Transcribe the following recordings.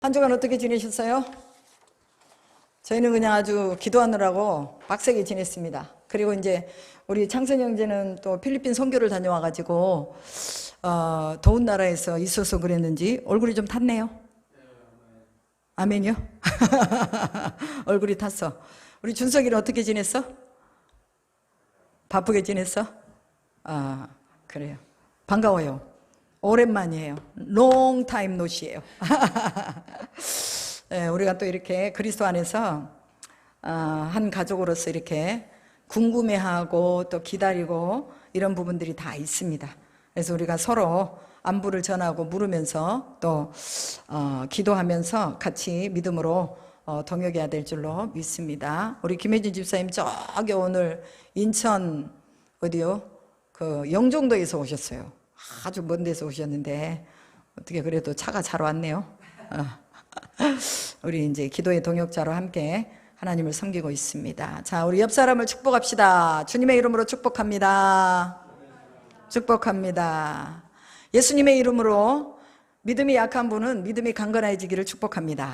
한 주간 어떻게 지내셨어요? 저희는 그냥 아주 기도하느라고 빡세게 지냈습니다. 그리고 이제 우리 창선 형제는 또 필리핀 선교를 다녀와가지고 더운 나라에서 있어서 그랬는지 얼굴이 좀 탔네요. 아멘이요? 얼굴이 탔어. 우리 준석이는 어떻게 지냈어? 바쁘게 지냈어? 아, 그래요. 반가워요. 오랜만이에요. long time no see예요. 네, 우리가 또 이렇게 그리스도 안에서 한 가족으로서 이렇게 궁금해하고 또 기다리고 이런 부분들이 다 있습니다. 그래서 우리가 서로 안부를 전하고 물으면서 또 기도하면서 같이 믿음으로 동역해야 될 줄로 믿습니다. 우리 김혜진 집사님 저기 오늘 인천 어디요? 그 영종도에서 오셨어요. 아주 먼 데서 오셨는데 어떻게 그래도 차가 잘 왔네요. 우리 이제 기도의 동역자로 함께 하나님을 섬기고 있습니다. 자, 우리 옆 사람을 축복합시다. 주님의 이름으로 축복합니다. 축복합니다. 예수님의 이름으로 믿음이 약한 분은 믿음이 강건해지기를 축복합니다.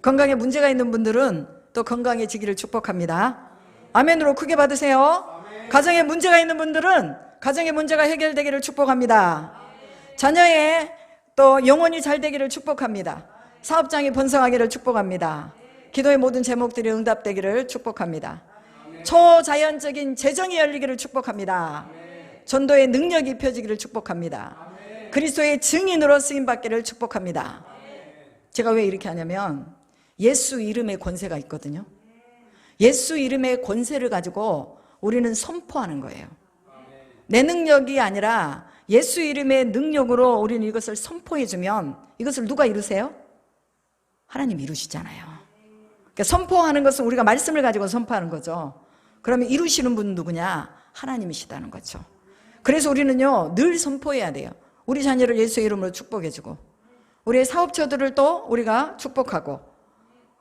건강에 문제가 있는 분들은 또 건강해지기를 축복합니다. 아멘으로 크게 받으세요. 가정에 문제가 있는 분들은 가정의 문제가 해결되기를 축복합니다. 자녀의 또 영혼이 잘 되기를 축복합니다. 사업장이 번성하기를 축복합니다. 기도의 모든 제목들이 응답되기를 축복합니다. 초자연적인 재정이 열리기를 축복합니다. 전도의 능력이 입혀지기를 축복합니다. 그리스도의 증인으로 쓰임받기를 축복합니다. 제가 왜 이렇게 하냐면 예수 이름의 권세가 있거든요. 예수 이름의 권세를 가지고 우리는 선포하는 거예요. 내 능력이 아니라 예수 이름의 능력으로 우리는 이것을 선포해주면 이것을 누가 이루세요? 하나님 이루시잖아요. 그러니까 선포하는 것은 우리가 말씀을 가지고 선포하는 거죠. 그러면 이루시는 분은 누구냐? 하나님이시다는 거죠. 그래서 우리는요 늘 선포해야 돼요. 우리 자녀를 예수의 이름으로 축복해주고 우리의 사업처들을 또 우리가 축복하고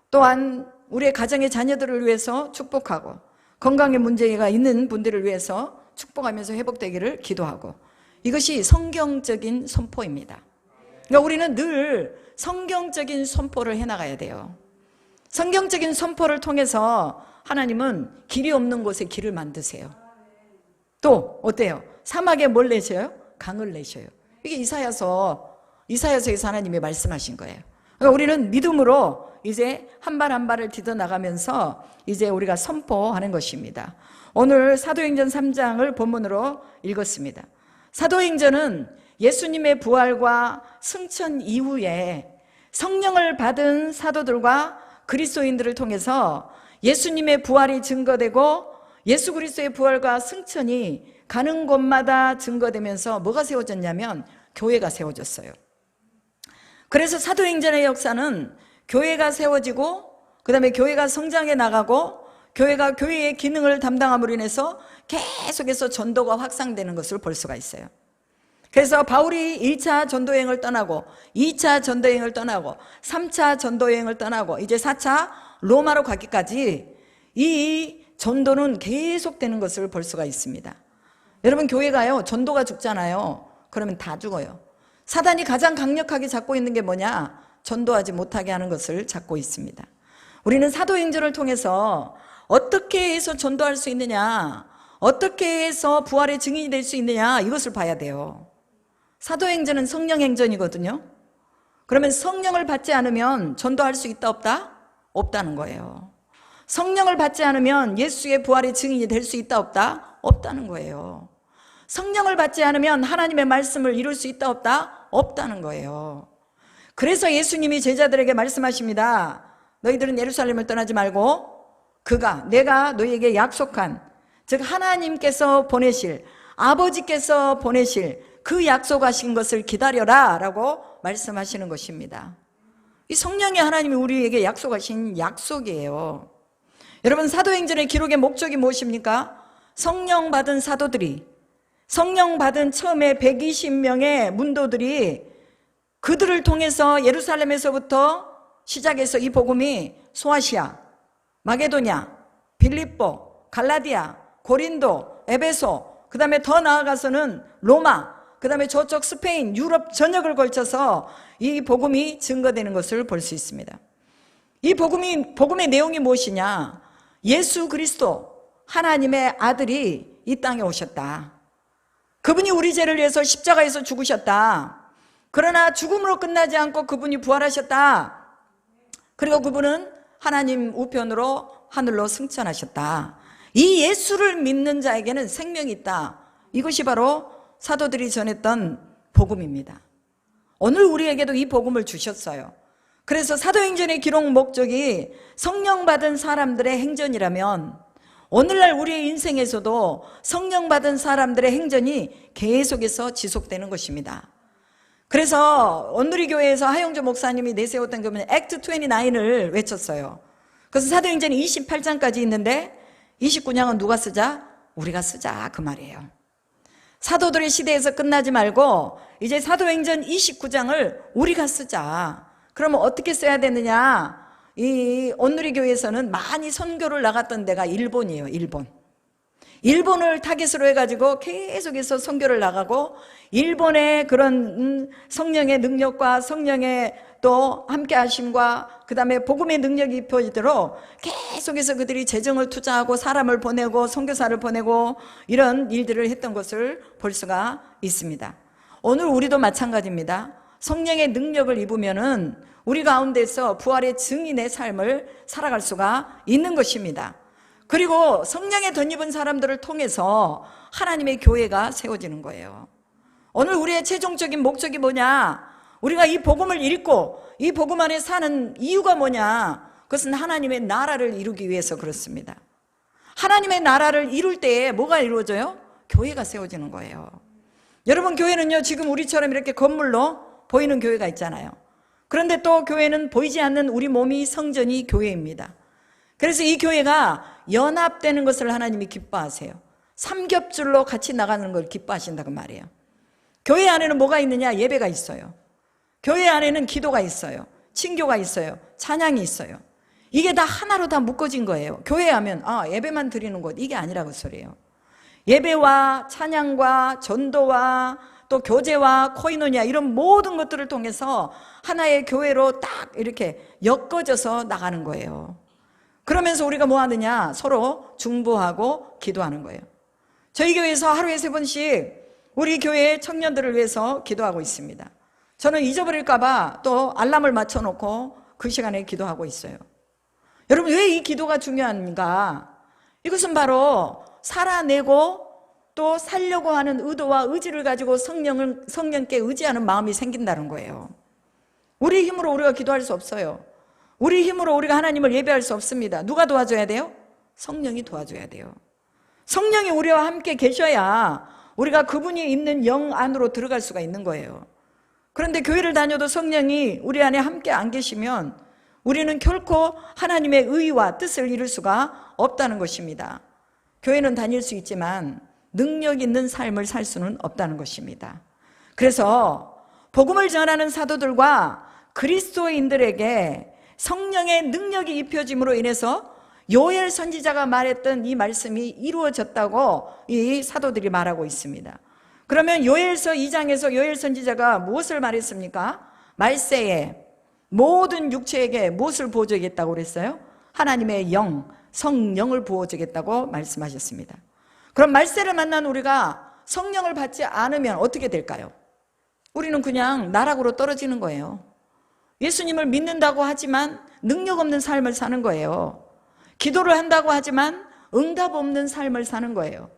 또한 우리의 가정의 자녀들을 위해서 축복하고 건강에 문제가 있는 분들을 위해서 축복하면서 회복되기를 기도하고 이것이 성경적인 선포입니다. 그러니까 우리는 늘 성경적인 선포를 해나가야 돼요. 성경적인 선포를 통해서 하나님은 길이 없는 곳에 길을 만드세요. 또 어때요? 사막에 뭘 내셔요? 강을 내셔요. 이게 이사야서에서 하나님이 말씀하신 거예요. 그러니까 우리는 믿음으로 이제 한 발 한 발을 디뎌 나가면서 이제 우리가 선포하는 것입니다. 오늘 사도행전 3장을 본문으로 읽었습니다. 사도행전은 예수님의 부활과 승천 이후에 성령을 받은 사도들과 그리스도인들을 통해서 예수님의 부활이 증거되고 예수 그리스도의 부활과 승천이 가는 곳마다 증거되면서 뭐가 세워졌냐면 교회가 세워졌어요. 그래서 사도행전의 역사는 교회가 세워지고 그 다음에 교회가 성장해 나가고 교회가 교회의 기능을 담당함으로 인해서 계속해서 전도가 확산되는 것을 볼 수가 있어요. 그래서 바울이 1차 전도여행을 떠나고 2차 전도여행을 떠나고 3차 전도여행을 떠나고 이제 4차 로마로 가기까지 이 전도는 계속되는 것을 볼 수가 있습니다. 여러분 교회가요 전도가 죽잖아요. 그러면 다 죽어요. 사단이 가장 강력하게 잡고 있는 게 뭐냐? 전도하지 못하게 하는 것을 잡고 있습니다. 우리는 사도행전을 통해서 어떻게 해서 전도할 수 있느냐, 어떻게 해서 부활의 증인이 될 수 있느냐 이것을 봐야 돼요. 사도행전은 성령행전이거든요. 그러면 성령을 받지 않으면 전도할 수 있다 없다? 없다는 거예요. 성령을 받지 않으면 예수의 부활의 증인이 될 수 있다 없다? 없다는 거예요. 성령을 받지 않으면 하나님의 말씀을 이룰 수 있다 없다? 없다는 거예요. 그래서 예수님이 제자들에게 말씀하십니다. 너희들은 예루살렘을 떠나지 말고 내가 너희에게 약속한 즉 하나님께서 보내실 아버지께서 보내실 그 약속하신 것을 기다려라 라고 말씀하시는 것입니다. 이 성령의 하나님이 우리에게 약속하신 약속이에요. 여러분 사도행전의 기록의 목적이 무엇입니까? 성령 받은 사도들이 성령 받은 처음에 120명의 문도들이 그들을 통해서 예루살렘에서부터 시작해서 이 복음이 소아시아, 마게도냐, 빌립보, 갈라디아, 고린도, 에베소 그 다음에 더 나아가서는 로마 그 다음에 저쪽 스페인, 유럽 전역을 걸쳐서 이 복음이 증거되는 것을 볼 수 있습니다. 이 복음의 내용이 무엇이냐? 예수 그리스도 하나님의 아들이 이 땅에 오셨다. 그분이 우리 죄를 위해서 십자가에서 죽으셨다. 그러나 죽음으로 끝나지 않고 그분이 부활하셨다. 그리고 그분은 하나님 우편으로 하늘로 승천하셨다. 이 예수를 믿는 자에게는 생명이 있다. 이것이 바로 사도들이 전했던 복음입니다. 오늘 우리에게도 이 복음을 주셨어요. 그래서 사도행전의 기록 목적이 성령 받은 사람들의 행전이라면 오늘날 우리의 인생에서도 성령 받은 사람들의 행전이 계속해서 지속되는 것입니다. 그래서 온누리 교회에서 하영조 목사님이 내세웠던 게 뭐냐면 액트 29을 외쳤어요. 그래서 사도행전이 28장까지 있는데 29장은 누가 쓰자? 우리가 쓰자, 그 말이에요. 사도들의 시대에서 끝나지 말고 이제 사도행전 29장을 우리가 쓰자. 그러면 어떻게 써야 되느냐? 이 온누리 교회에서는 많이 선교를 나갔던 데가 일본이에요. 일본을 타깃으로 해가지고 계속해서 선교를 나가고 일본의 그런 성령의 능력과 성령의 또 함께 하심과 그 다음에 복음의 능력이 입혀지도록 계속해서 그들이 재정을 투자하고 사람을 보내고 선교사를 보내고 이런 일들을 했던 것을 볼 수가 있습니다. 오늘 우리도 마찬가지입니다. 성령의 능력을 입으면은 우리 가운데서 부활의 증인의 삶을 살아갈 수가 있는 것입니다. 그리고 성령에 덧입은 사람들을 통해서 하나님의 교회가 세워지는 거예요. 오늘 우리의 최종적인 목적이 뭐냐? 우리가 이 복음을 읽고 이 복음 안에 사는 이유가 뭐냐? 그것은 하나님의 나라를 이루기 위해서 그렇습니다. 하나님의 나라를 이룰 때에 뭐가 이루어져요? 교회가 세워지는 거예요. 여러분, 교회는요 지금 우리처럼 이렇게 건물로 보이는 교회가 있잖아요. 그런데 또 교회는 보이지 않는 우리 몸이 성전이 교회입니다. 그래서 이 교회가 연합되는 것을 하나님이 기뻐하세요. 삼겹줄로 같이 나가는 걸 기뻐하신다고 말이에요. 교회 안에는 뭐가 있느냐? 예배가 있어요. 교회 안에는 기도가 있어요. 친교가 있어요. 찬양이 있어요. 이게 다 하나로 다 묶어진 거예요. 교회 하면 예배만 드리는 곳, 이게 아니라고 소리예요. 예배와 찬양과 전도와 또 교제와 코이노니아 이런 모든 것들을 통해서 하나의 교회로 딱 이렇게 엮어져서 나가는 거예요. 그러면서 우리가 뭐 하느냐? 서로 중보하고 기도하는 거예요. 저희 교회에서 하루에 3번씩 우리 교회 청년들을 위해서 기도하고 있습니다. 저는 잊어버릴까봐 또 알람을 맞춰놓고 그 시간에 기도하고 있어요. 여러분, 왜 이 기도가 중요한가? 이것은 바로 살아내고 또 살려고 하는 의도와 의지를 가지고 성령께 의지하는 마음이 생긴다는 거예요. 우리 힘으로 우리가 기도할 수 없어요. 우리 힘으로 우리가 하나님을 예배할 수 없습니다. 누가 도와줘야 돼요? 성령이 도와줘야 돼요. 성령이 우리와 함께 계셔야 우리가 그분이 있는 영 안으로 들어갈 수가 있는 거예요. 그런데 교회를 다녀도 성령이 우리 안에 함께 안 계시면 우리는 결코 하나님의 의와 뜻을 이룰 수가 없다는 것입니다. 교회는 다닐 수 있지만 능력 있는 삶을 살 수는 없다는 것입니다. 그래서 복음을 전하는 사도들과 그리스도인들에게 성령의 능력이 입혀짐으로 인해서 요엘 선지자가 말했던 이 말씀이 이루어졌다고 이 사도들이 말하고 있습니다. 그러면 요엘서 2장에서 요엘 선지자가 무엇을 말했습니까? 말세에 모든 육체에게 무엇을 부어주겠다고 그랬어요? 하나님의 영, 성령을 부어주겠다고 말씀하셨습니다. 그럼 말세를 만난 우리가 성령을 받지 않으면 어떻게 될까요? 우리는 그냥 나락으로 떨어지는 거예요. 예수님을 믿는다고 하지만 능력 없는 삶을 사는 거예요. 기도를 한다고 하지만 응답 없는 삶을 사는 거예요.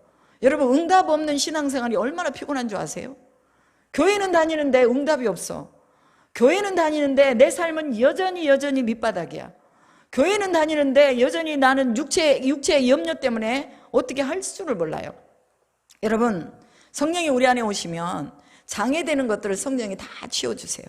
여러분, 응답 없는 신앙생활이 얼마나 피곤한 줄 아세요? 교회는 다니는데 응답이 없어. 교회는 다니는데 내 삶은 여전히 밑바닥이야. 교회는 다니는데 여전히 나는 육체의 염려 때문에 어떻게 할 줄을 몰라요. 여러분, 성령이 우리 안에 오시면 장애되는 것들을 성령이 다 치워주세요.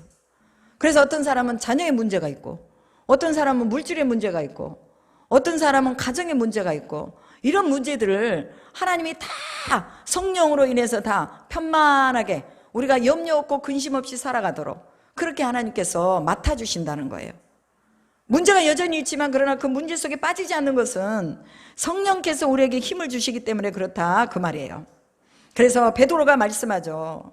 그래서 어떤 사람은 자녀의 문제가 있고, 어떤 사람은 물질의 문제가 있고, 어떤 사람은 가정의 문제가 있고, 이런 문제들을 하나님이 다 성령으로 인해서 다 편만하게 우리가 염려 없고 근심 없이 살아가도록 그렇게 하나님께서 맡아주신다는 거예요. 문제가 여전히 있지만 그러나 그 문제 속에 빠지지 않는 것은 성령께서 우리에게 힘을 주시기 때문에 그렇다, 그 말이에요. 그래서 베드로가 말씀하죠.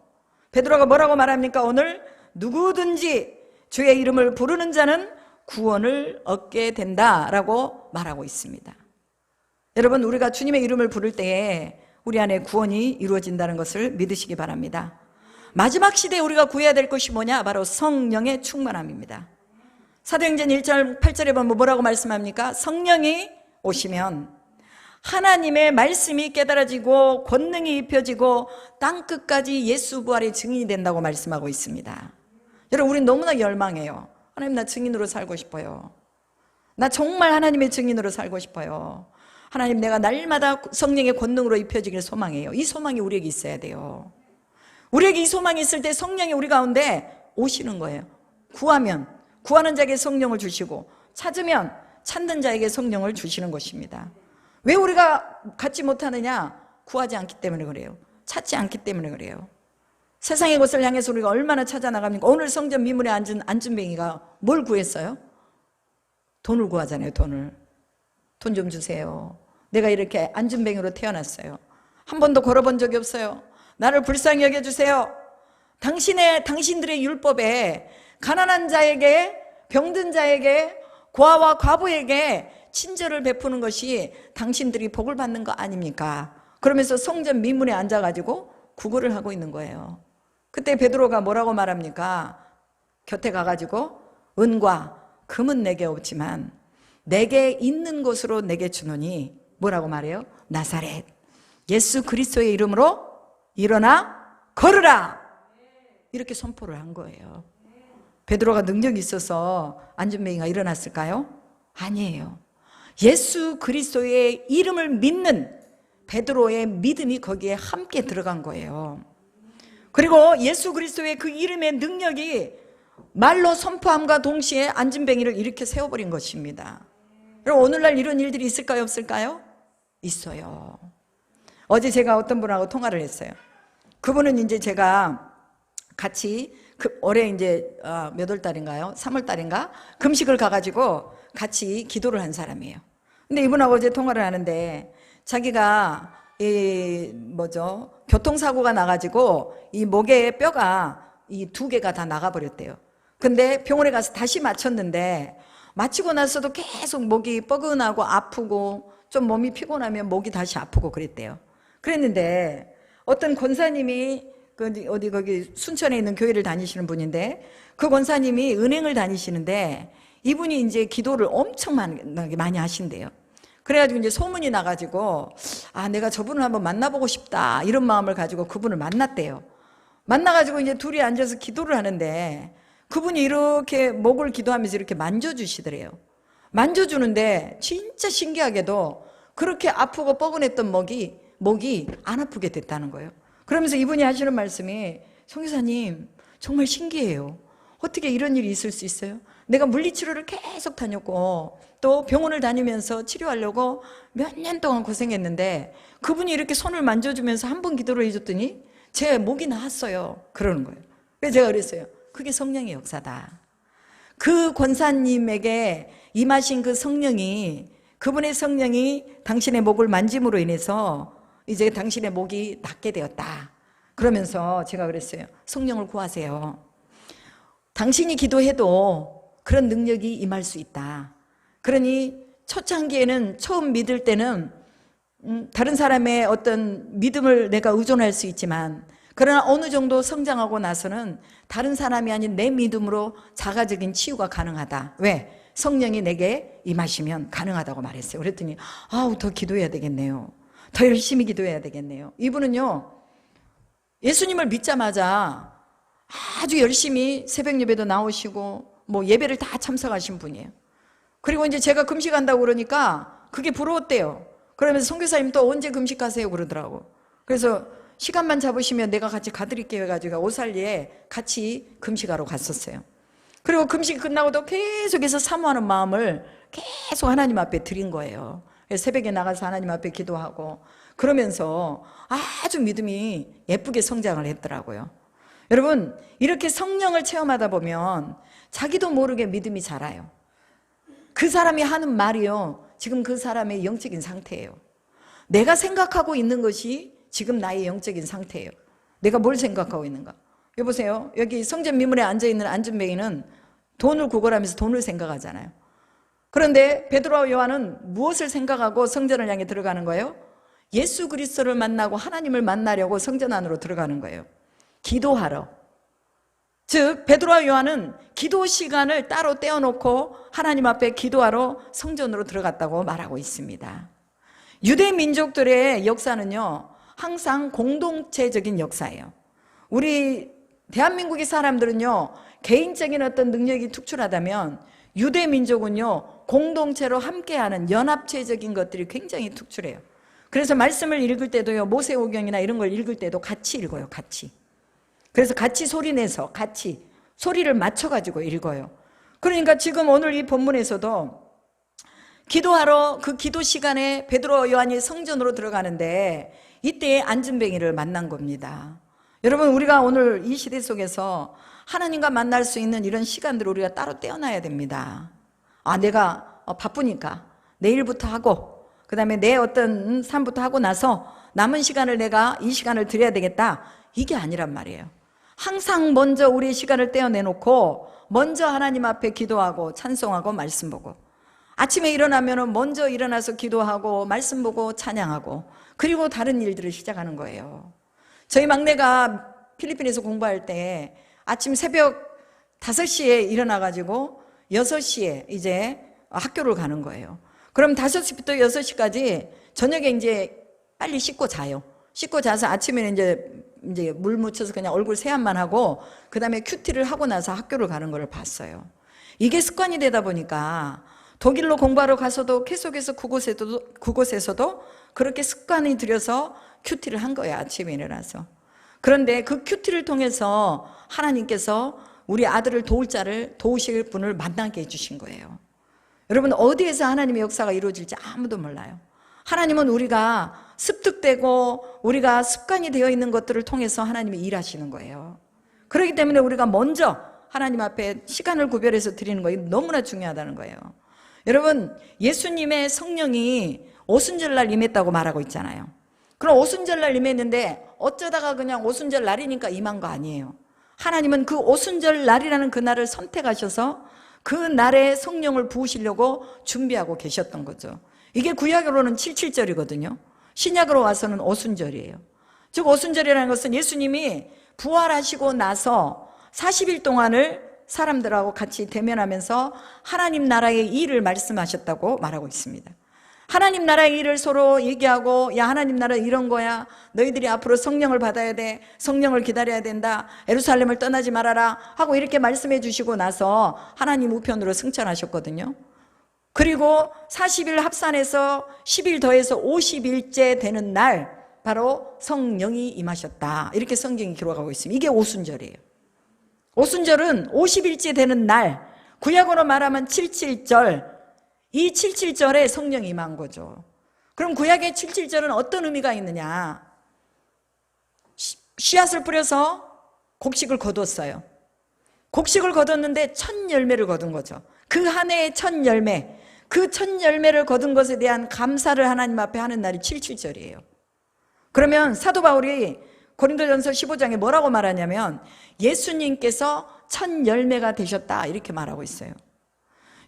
베드로가 뭐라고 말합니까? 오늘 누구든지 주의 이름을 부르는 자는 구원을 얻게 된다라고 말하고 있습니다. 여러분, 우리가 주님의 이름을 부를 때에 우리 안에 구원이 이루어진다는 것을 믿으시기 바랍니다. 마지막 시대에 우리가 구해야 될 것이 뭐냐? 바로 성령의 충만함입니다. 사도행전 1절 8절에 보면 뭐라고 말씀합니까? 성령이 오시면 하나님의 말씀이 깨달아지고 권능이 입혀지고 땅끝까지 예수 부활의 증인이 된다고 말씀하고 있습니다. 여러분, 우린 너무나 열망해요. 하나님, 나 증인으로 살고 싶어요. 나 정말 하나님의 증인으로 살고 싶어요. 하나님, 내가 날마다 성령의 권능으로 입혀지길 소망해요. 이 소망이 우리에게 있어야 돼요. 우리에게 이 소망이 있을 때 성령이 우리 가운데 오시는 거예요. 구하면 구하는 자에게 성령을 주시고, 찾으면 찾는 자에게 성령을 주시는 것입니다. 왜 우리가 갖지 못하느냐? 구하지 않기 때문에 그래요. 찾지 않기 때문에 그래요. 세상의 것을 향해서 우리가 얼마나 찾아 나갑니까? 오늘 성전 미문에 앉은 안준뱅이가 뭘 구했어요? 돈을 구하잖아요. 돈을. 돈 좀 주세요. 내가 이렇게 안준뱅이로 태어났어요. 한 번도 걸어본 적이 없어요. 나를 불쌍히 여겨주세요. 당신들의 율법에 가난한 자에게, 병든 자에게, 고아와 과부에게 친절을 베푸는 것이 당신들이 복을 받는 거 아닙니까? 그러면서 성전 미문에 앉아가지고 구걸을 하고 있는 거예요. 그때 베드로가 뭐라고 말합니까? 곁에 가가지고 은과 금은 내게 없지만 내게 있는 곳으로 내게 주노니, 뭐라고 말해요? 나사렛 예수 그리스도의 이름으로 일어나 걸으라, 이렇게 선포를 한 거예요. 베드로가 능력이 있어서 안준뱅이가 일어났을까요? 아니에요. 예수 그리스도의 이름을 믿는 베드로의 믿음이 거기에 함께 들어간 거예요. 그리고 예수 그리스도의 그 이름의 능력이 말로 선포함과 동시에 안준뱅이를 이렇게 세워버린 것입니다. 여러분, 오늘날 이런 일들이 있을까요? 없을까요? 있어요. 어제 제가 어떤 분하고 통화를 했어요. 그분은 이제 제가 같이 올해 이제 몇 월 달인가요? 3월 달인가? 금식을 가가지고 같이 기도를 한 사람이에요. 근데 이분하고 어제 통화를 하는데 자기가 교통사고가 나가지고 이 목에 뼈가 이 2개가 다 나가버렸대요. 근데 병원에 가서 다시 맞췄는데 맞히고 나서도 계속 목이 뻐근하고 아프고 좀 몸이 피곤하면 목이 다시 아프고 그랬대요. 그랬는데 어떤 권사님이 거기 순천에 있는 교회를 다니시는 분인데, 그 권사님이 은행을 다니시는데 이분이 이제 기도를 엄청 많이 하신대요. 그래가지고 이제 소문이 나가지고, 내가 저분을 한번 만나보고 싶다, 이런 마음을 가지고 그분을 만났대요. 만나가지고 이제 둘이 앉아서 기도를 하는데 그분이 이렇게 목을 기도하면서 이렇게 만져주시더래요. 만져주는데 진짜 신기하게도 그렇게 아프고 뻐근했던 목이 안 아프게 됐다는 거예요. 그러면서 이분이 하시는 말씀이, 선교사님 정말 신기해요. 어떻게 이런 일이 있을 수 있어요? 내가 물리치료를 계속 다녔고 또 병원을 다니면서 치료하려고 몇 년 동안 고생했는데 그분이 이렇게 손을 만져주면서 한 번 기도를 해줬더니 제 목이 나았어요, 그러는 거예요. 그래서 제가 그랬어요. 그게 성령의 역사다. 그 권사님에게 임하신 그 성령이, 그분의 성령이 당신의 목을 만짐으로 인해서 이제 당신의 목이 낫게 되었다. 그러면서 제가 그랬어요. 성령을 구하세요. 당신이 기도해도 그런 능력이 임할 수 있다. 그러니 초창기에는, 처음 믿을 때는 다른 사람의 어떤 믿음을 내가 의존할 수 있지만, 그러나 어느 정도 성장하고 나서는 다른 사람이 아닌 내 믿음으로 자가적인 치유가 가능하다. 왜? 성령이 내게 임하시면 가능하다고 말했어요. 그랬더니 더 기도해야 되겠네요. 더 열심히 기도해야 되겠네요. 이분은요, 예수님을 믿자마자 아주 열심히 새벽 예배도 나오시고 예배를 다 참석하신 분이에요. 그리고 이제 제가 금식한다고 그러니까 그게 부러웠대요. 그러면서 선교사님 또 언제 금식하세요 그러더라고. 그래서 시간만 잡으시면 내가 같이 가드릴게요 해가지고 오살리에 같이 금식하러 갔었어요. 그리고 금식 끝나고도 계속해서 사모하는 마음을 계속 하나님 앞에 드린 거예요. 새벽에 나가서 하나님 앞에 기도하고 그러면서 아주 믿음이 예쁘게 성장을 했더라고요. 여러분, 이렇게 성령을 체험하다 보면 자기도 모르게 믿음이 자라요. 그 사람이 하는 말이요, 지금 그 사람의 영적인 상태예요. 내가 생각하고 있는 것이 지금 나의 영적인 상태예요. 내가 뭘 생각하고 있는가? 여보세요. 여기 성전 미문에 앉아있는 안준뱅이는 돈을 구걸하면서 돈을 생각하잖아요. 그런데 베드로와 요한은 무엇을 생각하고 성전을 향해 들어가는 거예요? 예수 그리스도를 만나고 하나님을 만나려고 성전 안으로 들어가는 거예요. 기도하러. 즉 베드로와 요한은 기도 시간을 따로 떼어놓고 하나님 앞에 기도하러 성전으로 들어갔다고 말하고 있습니다. 유대 민족들의 역사는요, 항상 공동체적인 역사예요. 우리 대한민국의 사람들은요, 개인적인 어떤 능력이 특출하다면 유대 민족은요, 공동체로 함께하는 연합체적인 것들이 굉장히 특출해요. 그래서 말씀을 읽을 때도요, 모세오경이나 이런 걸 읽을 때도 같이 읽어요. 같이. 그래서 같이 소리내서 같이 소리를 맞춰가지고 읽어요. 그러니까 지금 오늘 이 본문에서도 기도하러 그 기도 시간에 베드로 요한이 성전으로 들어가는데 이때에 안준뱅이를 만난 겁니다. 여러분, 우리가 오늘 이 시대 속에서 하나님과 만날 수 있는 이런 시간들을 우리가 따로 떼어놔야 됩니다. 내가 바쁘니까 내일부터 하고 그 다음에 내 어떤 삶부터 하고 나서 남은 시간을 내가 이 시간을 드려야 되겠다, 이게 아니란 말이에요. 항상 먼저 우리의 시간을 떼어내놓고 먼저 하나님 앞에 기도하고 찬송하고 말씀 보고, 아침에 일어나면 먼저 일어나서 기도하고 말씀 보고 찬양하고, 그리고 다른 일들을 시작하는 거예요. 저희 막내가 필리핀에서 공부할 때 아침 새벽 5시에 일어나가지고 6시에 이제 학교를 가는 거예요. 그럼 5시부터 6시까지 저녁에 이제 빨리 씻고 자요. 씻고 자서 아침에는 이제 물 묻혀서 그냥 얼굴 세안만 하고 그 다음에 큐티를 하고 나서 학교를 가는 걸 봤어요. 이게 습관이 되다 보니까 독일로 공부하러 가서도 계속해서 그곳에서도 그렇게 습관이 들여서 큐티를 한 거예요. 아침에 일어나서. 그런데 그 큐티를 통해서 하나님께서 우리 아들을 도우실 분을 만나게 해주신 거예요. 여러분, 어디에서 하나님의 역사가 이루어질지 아무도 몰라요. 하나님은 우리가 습득되고 우리가 습관이 되어 있는 것들을 통해서 하나님이 일하시는 거예요. 그렇기 때문에 우리가 먼저 하나님 앞에 시간을 구별해서 드리는 거, 이거 너무나 중요하다는 거예요. 여러분, 예수님의 성령이 오순절날 임했다고 말하고 있잖아요. 그럼 오순절날 임했는데 어쩌다가 그냥 오순절 날이니까 임한 거 아니에요. 하나님은 그 오순절 날이라는 그 날을 선택하셔서 그 날에 성령을 부으시려고 준비하고 계셨던 거죠. 이게 구약으로는 77절이거든요. 신약으로 와서는 오순절이에요. 즉 오순절이라는 것은 예수님이 부활하시고 나서 40일 동안을 사람들하고 같이 대면하면서 하나님 나라의 일을 말씀하셨다고 말하고 있습니다. 하나님 나라의 일을 서로 얘기하고, 야, 하나님 나라 이런 거야, 너희들이 앞으로 성령을 받아야 돼, 성령을 기다려야 된다, 예루살렘을 떠나지 말아라 하고 이렇게 말씀해 주시고 나서 하나님 우편으로 승천하셨거든요. 그리고 40일 합산해서 10일 더해서 50일째 되는 날 바로 성령이 임하셨다, 이렇게 성경이 기록하고 있습니다. 이게 오순절이에요. 오순절은 50일째 되는 날, 구약으로 말하면 77절, 이 77절에 성령이 임한 거죠. 그럼 구약의 77절은 어떤 의미가 있느냐? 씨앗을 뿌려서 곡식을 거두었어요. 곡식을 거뒀는데 첫 열매를 거둔 거죠. 그 한 해의 첫 열매, 그 첫 열매를 거둔 것에 대한 감사를 하나님 앞에 하는 날이 77절이에요. 그러면 사도 바울이 고린도전서 15장에 뭐라고 말하냐면 예수님께서 첫 열매가 되셨다, 이렇게 말하고 있어요.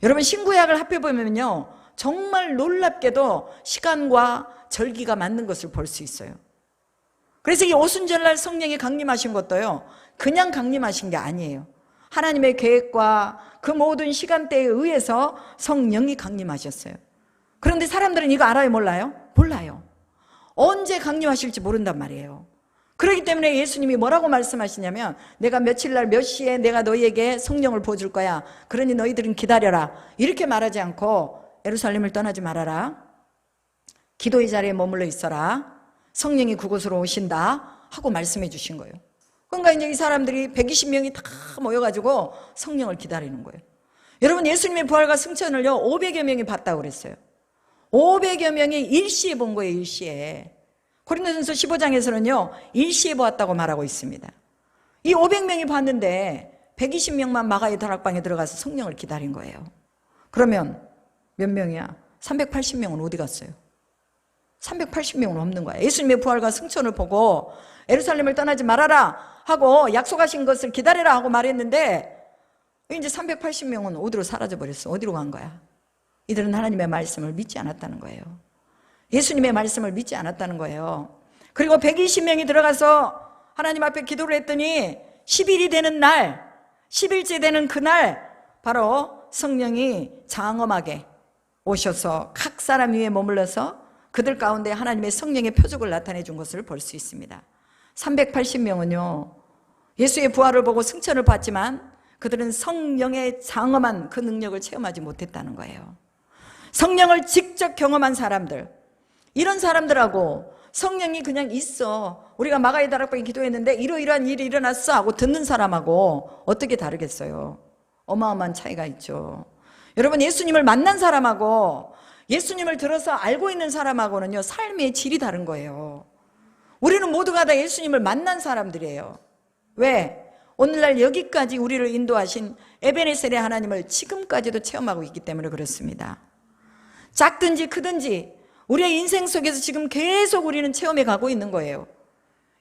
여러분, 신구약을 합해보면요, 정말 놀랍게도 시간과 절기가 맞는 것을 볼 수 있어요. 그래서 이 오순절날 성령이 강림하신 것도요, 그냥 강림하신 게 아니에요. 하나님의 계획과 그 모든 시간대에 의해서 성령이 강림하셨어요. 그런데 사람들은 이거 알아요, 몰라요? 몰라요. 언제 강림하실지 모른단 말이에요. 그렇기 때문에 예수님이 뭐라고 말씀하시냐면, 내가 며칠 날 몇 시에 내가 너희에게 성령을 부어줄 거야, 그러니 너희들은 기다려라, 이렇게 말하지 않고 예루살렘을 떠나지 말아라, 기도의 자리에 머물러 있어라, 성령이 그곳으로 오신다 하고 말씀해 주신 거예요. 그러니까 이제 이 사람들이 120명이 다 모여가지고 성령을 기다리는 거예요. 여러분, 예수님의 부활과 승천을요 500여 명이 봤다고 그랬어요. 500여 명이 일시에 본 거예요. 일시에. 고린도전서 15장에서는요 일시에 보았다고 말하고 있습니다. 이 500명이 봤는데 120명만 마가의 다락방에 들어가서 성령을 기다린 거예요. 그러면 몇 명이야? 380명은 어디 갔어요? 380명은 없는 거야. 예수님의 부활과 승천을 보고 예루살렘을 떠나지 말아라 하고 약속하신 것을 기다리라 하고 말했는데 이제 380명은 어디로 사라져버렸어. 어디로 간 거야? 이들은 하나님의 말씀을 믿지 않았다는 거예요. 예수님의 말씀을 믿지 않았다는 거예요. 그리고 120명이 들어가서 하나님 앞에 기도를 했더니 10일이 되는 날, 10일째 되는 그날 바로 성령이 장엄하게 오셔서 각 사람 위에 머물러서 그들 가운데 하나님의 성령의 표적을 나타내 준 것을 볼 수 있습니다. 380명은요 예수의 부활을 보고 승천을 받지만 그들은 성령의 장엄한 그 능력을 체험하지 못했다는 거예요. 성령을 직접 경험한 사람들, 이런 사람들하고 성령이 그냥 있어, 우리가 마가의 다락방에 기도했는데 이러이러한 일이 일어났어 하고 듣는 사람하고 어떻게 다르겠어요? 어마어마한 차이가 있죠. 여러분, 예수님을 만난 사람하고 예수님을 들어서 알고 있는 사람하고는요 삶의 질이 다른 거예요. 우리는 모두가 다 예수님을 만난 사람들이에요. 왜? 오늘날 여기까지 우리를 인도하신 에베네셀의 하나님을 지금까지도 체험하고 있기 때문에 그렇습니다. 작든지 크든지 우리의 인생 속에서 지금 계속 우리는 체험해 가고 있는 거예요.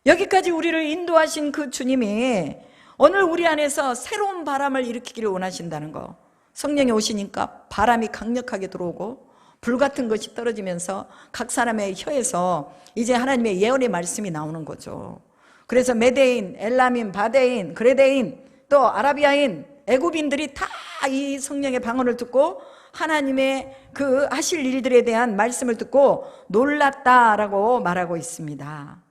여기까지 우리를 인도하신 그 주님이 오늘 우리 안에서 새로운 바람을 일으키기를 원하신다는 거. 성령이 오시니까 바람이 강력하게 들어오고 불같은 것이 떨어지면서 각 사람의 혀에서 이제 하나님의 예언의 말씀이 나오는 거죠. 그래서 메대인, 엘람인, 바데인, 그레데인, 또 아라비아인, 애굽인들이 다 이 성령의 방언을 듣고 하나님의 그 하실 일들에 대한 말씀을 듣고 놀랐다라고 말하고 있습니다.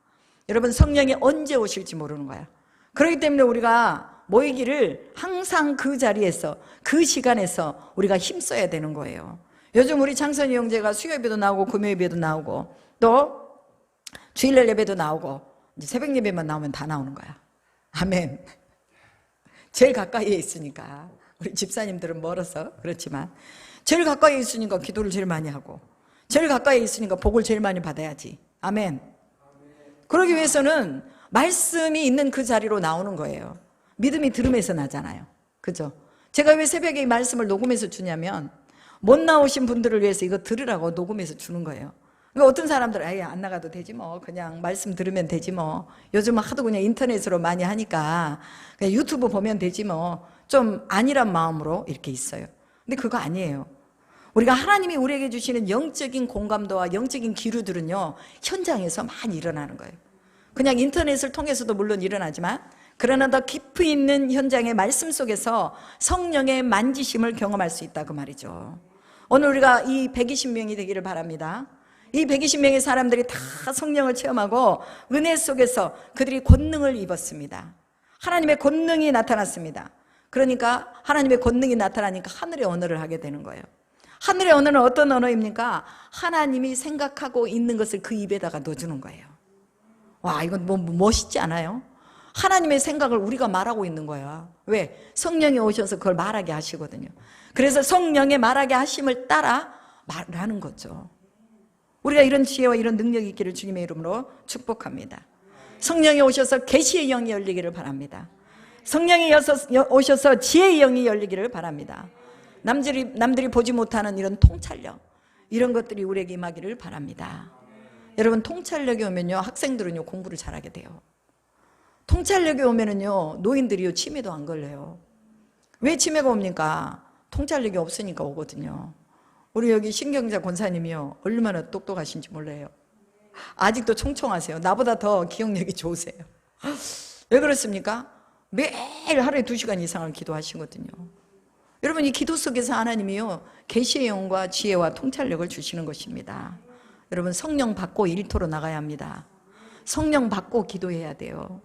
여러분, 성령이 언제 오실지 모르는 거야. 그렇기 때문에 우리가 모이기를 항상 그 자리에서, 그 시간에서 우리가 힘써야 되는 거예요. 요즘 우리 창선이 형제가 수요예배도 나오고 금요예배도 나오고 또 주일날 예배도 나오고 이제 새벽 예배만 나오면 다 나오는 거야. 아멘. 제일 가까이에 있으니까. 우리 집사님들은 멀어서 그렇지만 제일 가까이에 있으니까 기도를 제일 많이 하고 제일 가까이에 있으니까 복을 제일 많이 받아야지. 아멘. 그러기 위해서는 말씀이 있는 그 자리로 나오는 거예요. 믿음이 들음에서 나잖아요. 그죠? 제가 왜 새벽에 이 말씀을 녹음해서 주냐면 못 나오신 분들을 위해서 이거 들으라고 녹음해서 주는 거예요. 그러니까 어떤 사람들은 아예 안 나가도 되지 뭐, 그냥 말씀 들으면 되지 뭐, 요즘은 하도 그냥 인터넷으로 많이 하니까 그냥 유튜브 보면 되지 뭐, 좀 아니란 마음으로 이렇게 있어요. 근데 그거 아니에요. 우리가 하나님이 우리에게 주시는 영적인 공감도와 영적인 기류들은요 현장에서 많이 일어나는 거예요. 그냥 인터넷을 통해서도 물론 일어나지만 그러나 더 깊이 있는 현장의 말씀 속에서 성령의 만지심을 경험할 수 있다 그 말이죠. 오늘 우리가 이 120명이 되기를 바랍니다. 이 120명의 사람들이 다 성령을 체험하고 은혜 속에서 그들이 권능을 입었습니다. 하나님의 권능이 나타났습니다. 그러니까 하나님의 권능이 나타나니까 하늘의 언어를 하게 되는 거예요. 하늘의 언어는 어떤 언어입니까? 하나님이 생각하고 있는 것을 그 입에다가 넣어주는 거예요. 와, 이건 뭐 멋있지 않아요? 하나님의 생각을 우리가 말하고 있는 거야. 왜? 성령이 오셔서 그걸 말하게 하시거든요. 그래서 성령의 말하게 하심을 따라 말하는 거죠. 우리가 이런 지혜와 이런 능력이 있기를 주님의 이름으로 축복합니다. 성령이 오셔서 계시의 영이 열리기를 바랍니다. 성령이 오셔서 지혜의 영이 열리기를 바랍니다. 남들이 보지 못하는 이런 통찰력, 이런 것들이 우리에게 임하기를 바랍니다. 여러분, 통찰력이 오면요 학생들은요 공부를 잘하게 돼요. 통찰력이 오면은요 노인들이요 치매도 안 걸려요. 왜 치매가 옵니까? 통찰력이 없으니까 오거든요. 우리 여기 신경자 권사님이요 얼마나 똑똑하신지 몰라요. 아직도 총총하세요. 나보다 더 기억력이 좋으세요. 왜 그렇습니까? 매일 하루에 2시간 이상을 기도하시거든요. 여러분, 이 기도 속에서 하나님이요 계시의 영과 지혜와 통찰력을 주시는 것입니다. 여러분, 성령 받고 일터로 나가야 합니다. 성령 받고 기도해야 돼요.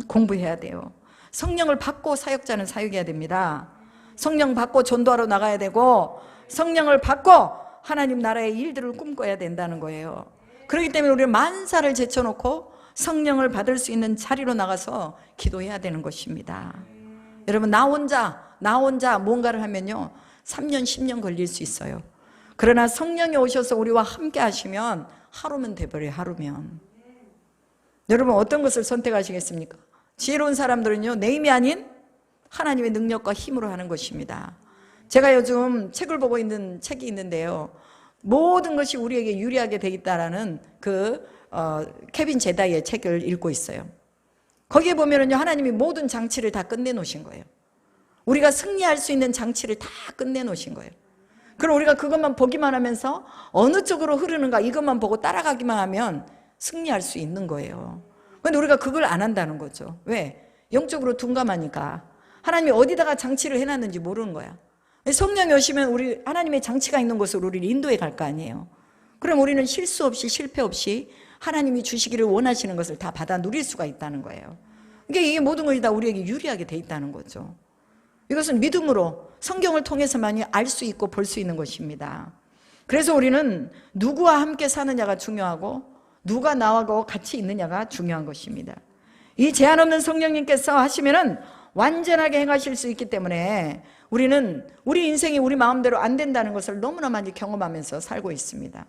공부해야 돼요. 성령을 받고 사역자는 사역해야 됩니다. 성령 받고 전도하러 나가야 되고 성령을 받고 하나님 나라의 일들을 꿈꿔야 된다는 거예요. 그렇기 때문에 우리는 만사를 제쳐놓고 성령을 받을 수 있는 자리로 나가서 기도해야 되는 것입니다. 여러분, 나 혼자 뭔가를 하면요 3년 10년 걸릴 수 있어요. 그러나 성령이 오셔서 우리와 함께 하시면 하루면 돼버려요. 하루면. 여러분, 어떤 것을 선택하시겠습니까? 지혜로운 사람들은요 내 힘이 아닌 하나님의 능력과 힘으로 하는 것입니다. 제가 요즘 책을 보고 있는 책이 있는데요 모든 것이 우리에게 유리하게 돼 있다라는 케빈 제다이의 책을 읽고 있어요. 거기에 보면은요, 하나님이 모든 장치를 다 끝내놓으신 거예요. 우리가 승리할 수 있는 장치를 다 끝내놓으신 거예요. 그럼 우리가 그것만 보기만 하면서 어느 쪽으로 흐르는가 이것만 보고 따라가기만 하면 승리할 수 있는 거예요. 그런데 우리가 그걸 안 한다는 거죠. 왜? 영적으로 둔감하니까. 하나님이 어디다가 장치를 해놨는지 모르는 거야. 성령이 오시면 우리 하나님의 장치가 있는 곳으로 우리를 인도해 갈 거 아니에요. 그럼 우리는 실수 없이 실패 없이 하나님이 주시기를 원하시는 것을 다 받아 누릴 수가 있다는 거예요. 그러니까 이게 모든 것이 다 우리에게 유리하게 돼 있다는 거죠. 이것은 믿음으로 성경을 통해서만이 알 수 있고 볼 수 있는 것입니다. 그래서 우리는 누구와 함께 사느냐가 중요하고 누가 나하고 같이 있느냐가 중요한 것입니다. 이 제한 없는 성령님께서 하시면은 완전하게 행하실 수 있기 때문에 우리는 우리 인생이 우리 마음대로 안 된다는 것을 너무나 많이 경험하면서 살고 있습니다.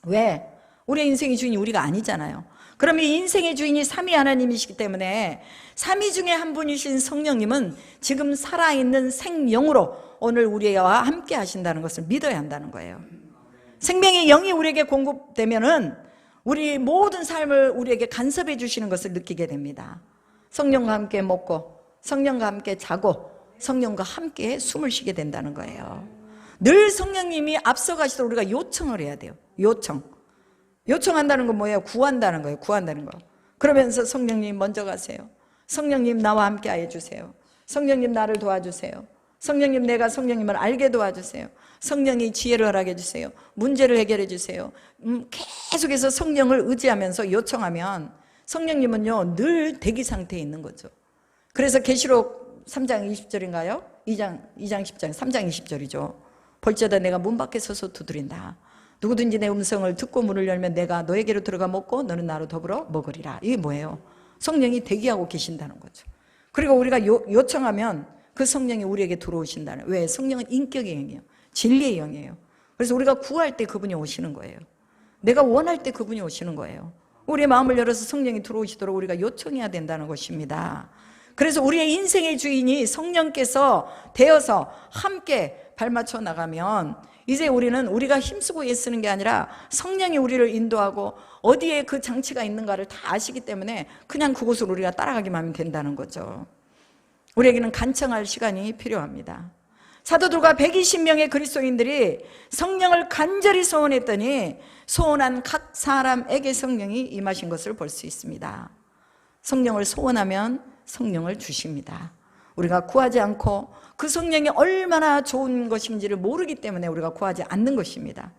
왜? 우리 인생의 주인이 우리가 아니잖아요. 그럼 이 인생의 주인이 삼위 하나님이시기 때문에 삼위 중에 한 분이신 성령님은 지금 살아있는 생명으로 오늘 우리와 함께 하신다는 것을 믿어야 한다는 거예요. 생명의 영이 우리에게 공급되면은 우리 모든 삶을 우리에게 간섭해 주시는 것을 느끼게 됩니다. 성령과 함께 먹고 성령과 함께 자고 성령과 함께 숨을 쉬게 된다는 거예요. 늘 성령님이 앞서가시도록 우리가 요청을 해야 돼요. 요청한다는 건 뭐예요? 구한다는 거예요. 구한다는 거. 그러면서 성령님 먼저 가세요. 성령님 나와 함께 해주세요. 성령님 나를 도와주세요. 성령님 내가 성령님을 알게 도와주세요. 성령이 지혜를 허락해 주세요. 문제를 해결해 주세요. 계속해서 성령을 의지하면서 요청하면 성령님은요 늘 대기 상태에 있는 거죠. 그래서 계시록 3장 20절인가요? 2장 10장 3장 20절이죠. 볼지어다 내가 문 밖에 서서 두드린다. 누구든지 내 음성을 듣고 문을 열면 내가 너에게로 들어가 먹고 너는 나로 더불어 먹으리라. 이게 뭐예요? 성령이 대기하고 계신다는 거죠. 그리고 우리가 요청하면 그 성령이 우리에게 들어오신다는. 왜? 성령은 인격의 영이에요. 진리의 영이에요. 그래서 우리가 구할 때 그분이 오시는 거예요. 내가 원할 때 그분이 오시는 거예요. 우리의 마음을 열어서 성령이 들어오시도록 우리가 요청해야 된다는 것입니다. 그래서 우리의 인생의 주인이 성령께서 되어서 함께 발맞춰 나가면 이제 우리는 우리가 힘쓰고 애쓰는 게 아니라 성령이 우리를 인도하고 어디에 그 장치가 있는가를 다 아시기 때문에 그냥 그곳으로 우리가 따라가기만 하면 된다는 거죠. 우리에게는 간청할 시간이 필요합니다. 사도들과 120명의 그리스도인들이 성령을 간절히 소원했더니 소원한 각 사람에게 성령이 임하신 것을 볼 수 있습니다. 성령을 소원하면 성령을 주십니다. 우리가 구하지 않고 그 성령이 얼마나 좋은 것인지를 모르기 때문에 우리가 구하지 않는 것입니다.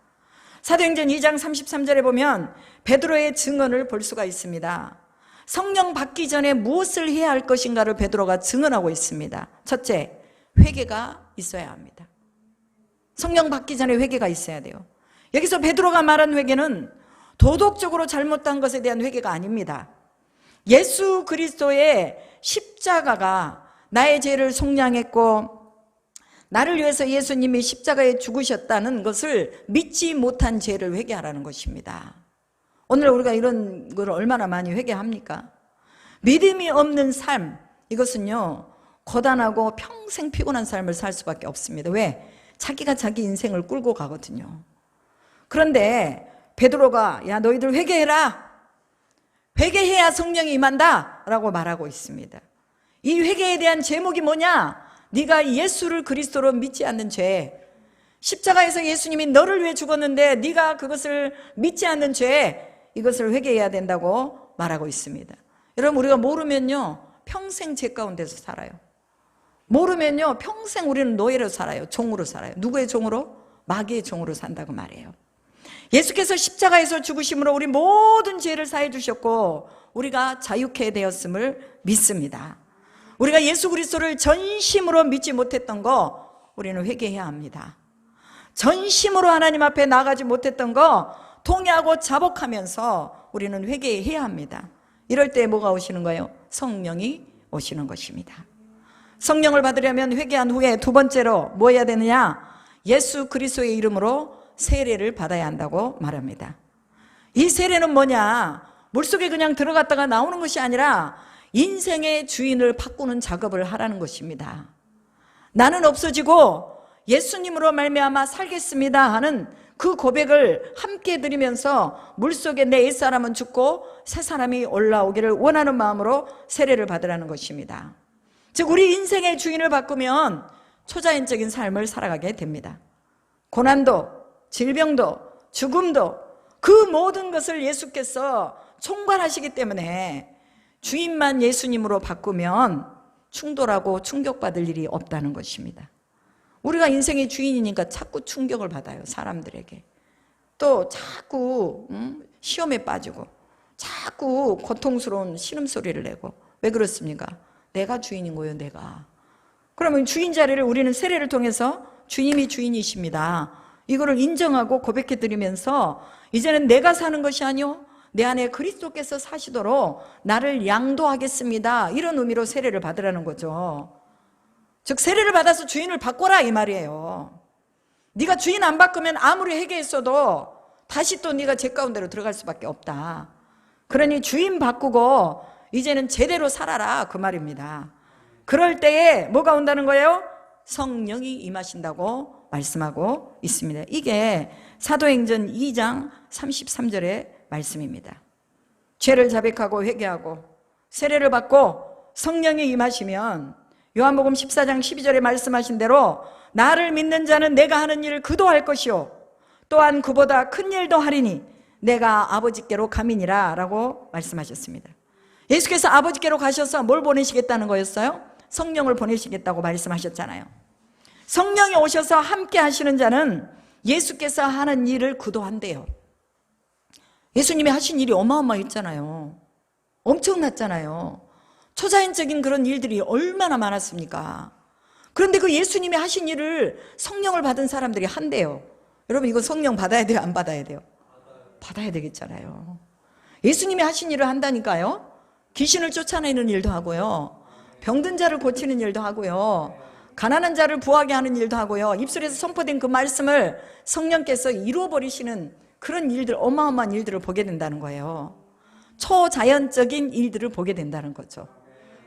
사도행전 2장 33절에 보면 베드로의 증언을 볼 수가 있습니다. 성령 받기 전에 무엇을 해야 할 것인가를 베드로가 증언하고 있습니다. 첫째, 회개가 있어야 합니다. 성령 받기 전에 회개가 있어야 돼요. 여기서 베드로가 말한 회개는 도덕적으로 잘못한 것에 대한 회개가 아닙니다. 예수 그리스도의 십자가가 나의 죄를 속량했고 나를 위해서 예수님이 십자가에 죽으셨다는 것을 믿지 못한 죄를 회개하라는 것입니다. 오늘 우리가 이런 걸 얼마나 많이 회개합니까? 믿음이 없는 삶, 이것은요 고단하고 평생 피곤한 삶을 살 수밖에 없습니다. 왜? 자기가 자기 인생을 끌고 가거든요. 그런데 베드로가 야 너희들 회개해라, 회개해야 성령이 임한다 라고 말하고 있습니다. 이 회개에 대한 제목이 뭐냐? 네가 예수를 그리스도로 믿지 않는 죄, 십자가에서 예수님이 너를 위해 죽었는데 네가 그것을 믿지 않는 죄, 이것을 회개해야 된다고 말하고 있습니다. 여러분 우리가 모르면요 평생 죄 가운데서 살아요. 모르면요 평생 우리는 노예로 살아요. 종으로 살아요. 누구의 종으로? 마귀의 종으로 산다고 말해요. 예수께서 십자가에서 죽으심으로 우리 모든 죄를 사해 주셨고 우리가 자유케 되었음을 믿습니다. 우리가 예수 그리스도를 전심으로 믿지 못했던 거 우리는 회개해야 합니다. 전심으로 하나님 앞에 나가지 못했던 거 통회하고 자복하면서 우리는 회개해야 합니다. 이럴 때 뭐가 오시는 거예요? 성령이 오시는 것입니다. 성령을 받으려면 회개한 후에 두 번째로 뭐 해야 되느냐? 예수 그리스도의 이름으로 세례를 받아야 한다고 말합니다. 이 세례는 뭐냐? 물속에 그냥 들어갔다가 나오는 것이 아니라 인생의 주인을 바꾸는 작업을 하라는 것입니다. 나는 없어지고 예수님으로 말미암아 살겠습니다 하는 그 고백을 함께 드리면서 물속에 내 옛사람은 죽고 새 사람이 올라오기를 원하는 마음으로 세례를 받으라는 것입니다. 즉 우리 인생의 주인을 바꾸면 초자연적인 삶을 살아가게 됩니다. 고난도, 질병도, 죽음도 그 모든 것을 예수께서 총괄하시기 때문에 주인만 예수님으로 바꾸면 충돌하고 충격받을 일이 없다는 것입니다. 우리가 인생의 주인이니까 자꾸 충격을 받아요, 사람들에게. 또 자꾸 시험에 빠지고 자꾸 고통스러운 신음소리를 내고. 왜 그렇습니까? 내가 주인인 거예요, 내가. 그러면 주인 자리를 우리는 세례를 통해서 주님이 주인이십니다, 이거를 인정하고 고백해 드리면서 이제는 내가 사는 것이 아니요 내 안에 그리스도께서 사시도록 나를 양도하겠습니다, 이런 의미로 세례를 받으라는 거죠. 즉 세례를 받아서 주인을 바꿔라 이 말이에요. 네가 주인 안 바꾸면 아무리 회개했어도 다시 또 네가 죄 가운데로 들어갈 수밖에 없다. 그러니 주인 바꾸고 이제는 제대로 살아라 그 말입니다. 그럴 때에 뭐가 온다는 거예요? 성령이 임하신다고 말씀하고 있습니다. 이게 사도행전 2장 33절의 말씀입니다. 죄를 자백하고 회개하고 세례를 받고 성령이 임하시면 요한복음 14장 12절에 말씀하신 대로 나를 믿는 자는 내가 하는 일을 그도 할 것이요 또한 그보다 큰 일도 하리니 내가 아버지께로 가미니라 라고 말씀하셨습니다. 예수께서 아버지께로 가셔서 뭘 보내시겠다는 거였어요? 성령을 보내시겠다고 말씀하셨잖아요. 성령이 오셔서 함께 하시는 자는 예수께서 하는 일을 그도 한대요. 예수님이 하신 일이 어마어마했잖아요. 엄청났잖아요. 초자연적인 그런 일들이 얼마나 많았습니까? 그런데 그 예수님이 하신 일을 성령을 받은 사람들이 한대요. 여러분 이거 성령 받아야 돼요, 안 받아야 돼요? 받아야 되겠잖아요. 예수님이 하신 일을 한다니까요. 귀신을 쫓아내는 일도 하고요, 병든 자를 고치는 일도 하고요, 가난한 자를 부하게 하는 일도 하고요, 입술에서 선포된 그 말씀을 성령께서 이루어버리시는 그런 일들, 어마어마한 일들을 보게 된다는 거예요. 초자연적인 일들을 보게 된다는 거죠.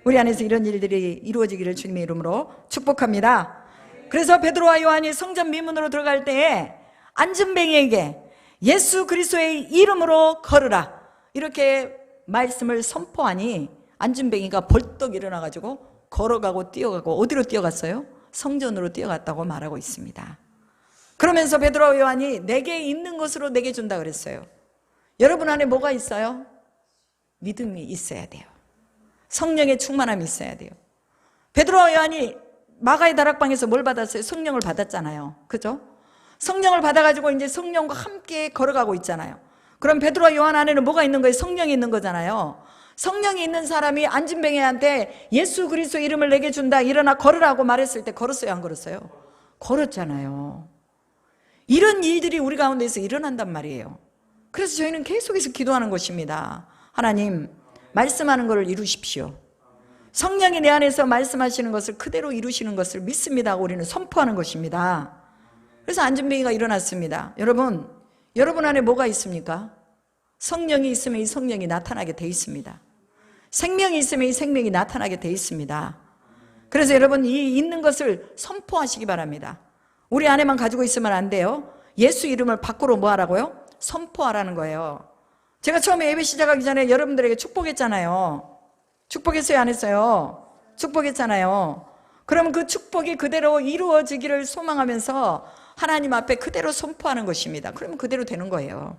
우리 안에서 이런 일들이 이루어지기를 주님의 이름으로 축복합니다. 그래서 베드로와 요한이 성전 미문으로 들어갈 때에 안진뱅이에게 예수 그리스도의 이름으로 걸으라 이렇게 말씀을 선포하니 안진뱅이가 벌떡 일어나가지고 걸어가고 뛰어가고 어디로 뛰어갔어요? 성전으로 뛰어갔다고 말하고 있습니다. 그러면서 베드로와 요한이 내게 있는 것으로 내게 준다 그랬어요. 여러분 안에 뭐가 있어요? 믿음이 있어야 돼요. 성령의 충만함이 있어야 돼요. 베드로와 요한이 마가의 다락방에서 뭘 받았어요? 성령을 받았잖아요. 그죠? 성령을 받아가지고 이제 성령과 함께 걸어가고 있잖아요. 그럼 베드로와 요한 안에는 뭐가 있는 거예요? 성령이 있는 거잖아요. 성령이 있는 사람이 안진뱅이한테 예수 그리스도 이름을 내게 준다, 일어나 걸으라고 말했을 때 걸었어요, 안 걸었어요? 걸었잖아요. 이런 일들이 우리 가운데서 일어난단 말이에요. 그래서 저희는 계속해서 기도하는 것입니다. 하나님, 말씀하는 것을 이루십시오. 성령이 내 안에서 말씀하시는 것을 그대로 이루시는 것을 믿습니다 하고 우리는 선포하는 것입니다. 그래서 안진뱅이가 일어났습니다. 여러분 안에 뭐가 있습니까? 성령이 있으면 이 성령이 나타나게 돼 있습니다. 생명이 있으면 이 생명이 나타나게 돼 있습니다. 그래서 여러분 이 있는 것을 선포하시기 바랍니다. 우리 안에만 가지고 있으면 안 돼요. 예수 이름을 밖으로 뭐 하라고요? 선포하라는 거예요. 제가 처음에 예배 시작하기 전에 여러분들에게 축복했잖아요. 축복했어요, 안 했어요? 축복했잖아요. 그럼 그 축복이 그대로 이루어지기를 소망하면서 하나님 앞에 그대로 선포하는 것입니다. 그러면 그대로 되는 거예요.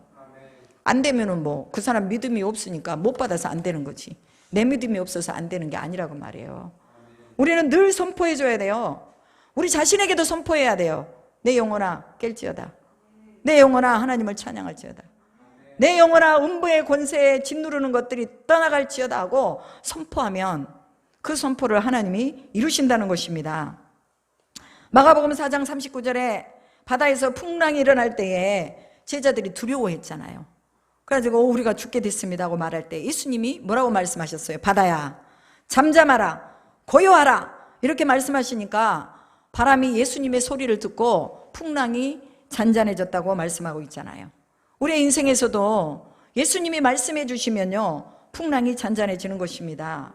안 되면은 뭐 그 사람 믿음이 없으니까 못 받아서 안 되는 거지. 내 믿음이 없어서 안 되는 게 아니라고 말이에요. 우리는 늘 선포해 줘야 돼요. 우리 자신에게도 선포해야 돼요. 내 영혼아 깰지어다. 내 영혼아 하나님을 찬양할지어다. 내 영혼아 음부의 권세에 짓누르는 것들이 떠나갈지어다 하고 선포하면 그 선포를 하나님이 이루신다는 것입니다. 마가복음 4장 39절에 바다에서 풍랑이 일어날 때에 제자들이 두려워했잖아요. 그래가지고 우리가 죽게 됐습니다 하고 말할 때 예수님이 뭐라고 말씀하셨어요? 바다야 잠잠하라, 고요하라 이렇게 말씀하시니까 바람이 예수님의 소리를 듣고 풍랑이 잔잔해졌다고 말씀하고 있잖아요. 우리의 인생에서도 예수님이 말씀해 주시면요 풍랑이 잔잔해지는 것입니다.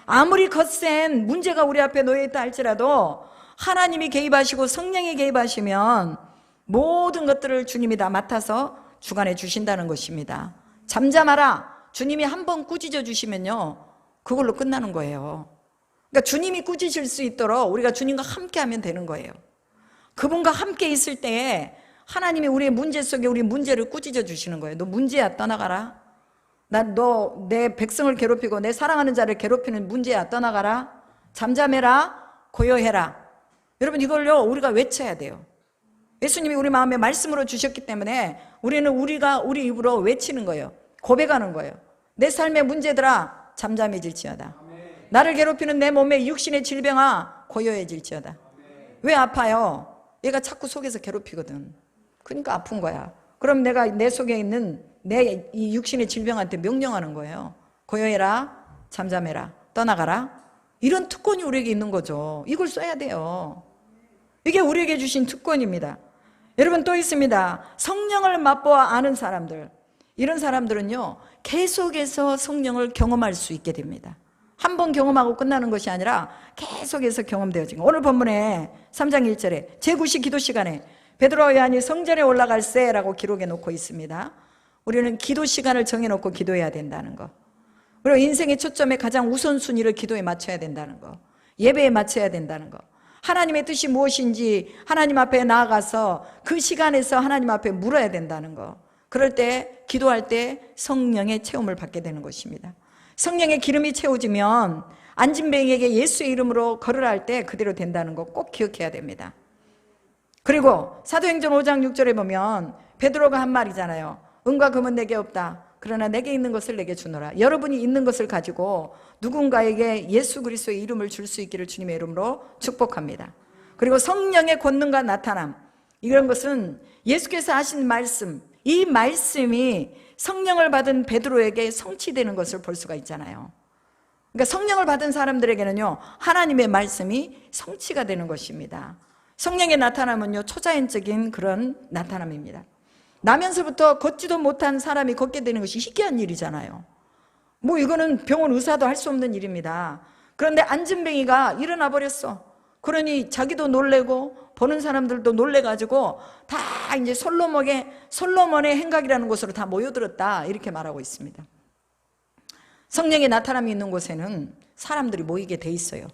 아무리 거센 문제가 우리 앞에 놓여있다 할지라도 하나님이 개입하시고 성령이 개입하시면 모든 것들을 주님이 다 맡아서 주관해 주신다는 것입니다. 잠잠하라. 주님이 한번 꾸짖어 주시면요, 그걸로 끝나는 거예요. 그러니까 주님이 꾸짖을 수 있도록 우리가 주님과 함께 하면 되는 거예요. 그분과 함께 있을 때에 하나님이 우리의 문제 속에 우리 문제를 꾸짖어 주시는 거예요. 너 문제야, 떠나가라. 너 내 백성을 괴롭히고 내 사랑하는 자를 괴롭히는 문제야, 떠나가라. 잠잠해라. 고요해라. 여러분, 이걸요 우리가 외쳐야 돼요. 예수님이 우리 마음에 말씀으로 주셨기 때문에 우리는 우리 입으로 외치는 거예요. 고백하는 거예요. 내 삶의 문제들아, 잠잠해질지어다. 나를 괴롭히는 내 몸의 육신의 질병아, 고요해질지어다. 왜 아파요? 얘가 자꾸 속에서 괴롭히거든. 그러니까 아픈 거야. 그럼 내가 내 속에 있는 내 이 육신의 질병한테 명령하는 거예요. 고요해라, 잠잠해라, 떠나가라. 이런 특권이 우리에게 있는 거죠. 이걸 써야 돼요. 이게 우리에게 주신 특권입니다. 여러분, 또 있습니다. 성령을 맛보아 아는 사람들. 이런 사람들은요, 계속해서 성령을 경험할 수 있게 됩니다. 한 번 경험하고 끝나는 것이 아니라 계속해서 경험되어지는 거예요. 오늘 본문에 3장 1절에 제9시 기도 시간에 베드로와 요한이 성전에 올라갈세라고 기록해 놓고 있습니다. 우리는 기도 시간을 정해놓고 기도해야 된다는 거, 그리고 인생의 초점에 가장 우선순위를 기도에 맞춰야 된다는 거, 예배에 맞춰야 된다는 거, 하나님의 뜻이 무엇인지 하나님 앞에 나아가서 그 시간에서 하나님 앞에 물어야 된다는 거. 그럴 때, 기도할 때 성령의 체험을 받게 되는 것입니다. 성령의 기름이 채워지면 안진뱅이에게 예수의 이름으로 걸으라 할 때 그대로 된다는 거 꼭 기억해야 됩니다. 그리고 사도행전 5장 6절에 보면 베드로가 한 말이잖아요. 은과 금은 내게 없다. 그러나 내게 있는 것을 내게 주노라. 여러분이 있는 것을 가지고 누군가에게 예수 그리스도의 이름을 줄 수 있기를 주님의 이름으로 축복합니다. 그리고 성령의 권능과 나타남, 이런 것은 예수께서 하신 말씀, 이 말씀이 성령을 받은 베드로에게 성취되는 것을 볼 수가 있잖아요. 그러니까 성령을 받은 사람들에게는요, 하나님의 말씀이 성취가 되는 것입니다. 성령의 나타남은요, 초자연적인 그런 나타남입니다. 나면서부터 걷지도 못한 사람이 걷게 되는 것이 희귀한 일이잖아요. 뭐 이거는 병원 의사도 할 수 없는 일입니다. 그런데 안진뱅이가 일어나 버렸어. 그러니 자기도 놀래고 보는 사람들도 놀래가지고 다 이제 솔로몬의 행각이라는 곳으로 다 모여들었다, 이렇게 말하고 있습니다. 성령의 나타남이 있는 곳에는 사람들이 모이게 돼 있어요.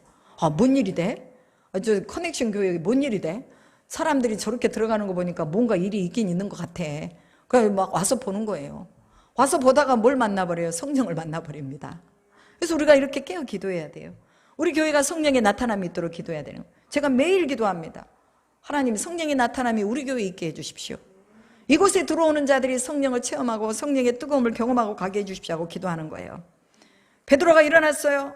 뭔 일이 돼? 저 커넥션 교회에 뭔 일이 돼? 사람들이 저렇게 들어가는 거 보니까 뭔가 일이 있긴 있는 것 같아. 그래서 막 와서 보는 거예요. 와서 보다가 뭘 만나버려요? 성령을 만나버립니다. 그래서 우리가 이렇게 깨어 기도해야 돼요. 우리 교회가 성령의 나타남이 있도록 기도해야 되는 거예요. 제가 매일 기도합니다. 하나님, 성령의 나타남이 우리 교회에 있게 해주십시오. 이곳에 들어오는 자들이 성령을 체험하고 성령의 뜨거움을 경험하고 가게 해주십시오 하고 기도하는 거예요. 베드로가 일어났어요.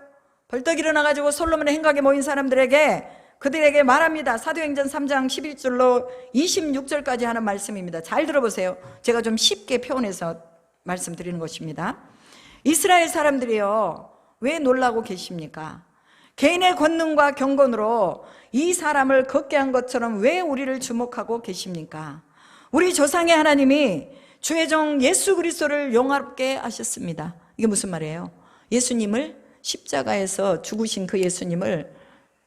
벌떡 일어나가지고 솔로몬의 행각에 모인 사람들에게, 그들에게 말합니다. 사도행전 3장 11절로 26절까지 하는 말씀입니다. 잘 들어보세요. 제가 좀 쉽게 표현해서 말씀드리는 것입니다. 이스라엘 사람들이요, 왜 놀라고 계십니까? 개인의 권능과 경건으로 이 사람을 걷게 한 것처럼 왜 우리를 주목하고 계십니까? 우리 조상의 하나님이 주의 종 예수 그리스도를 영화롭게 하셨습니다. 이게 무슨 말이에요? 예수님을, 십자가에서 죽으신 그 예수님을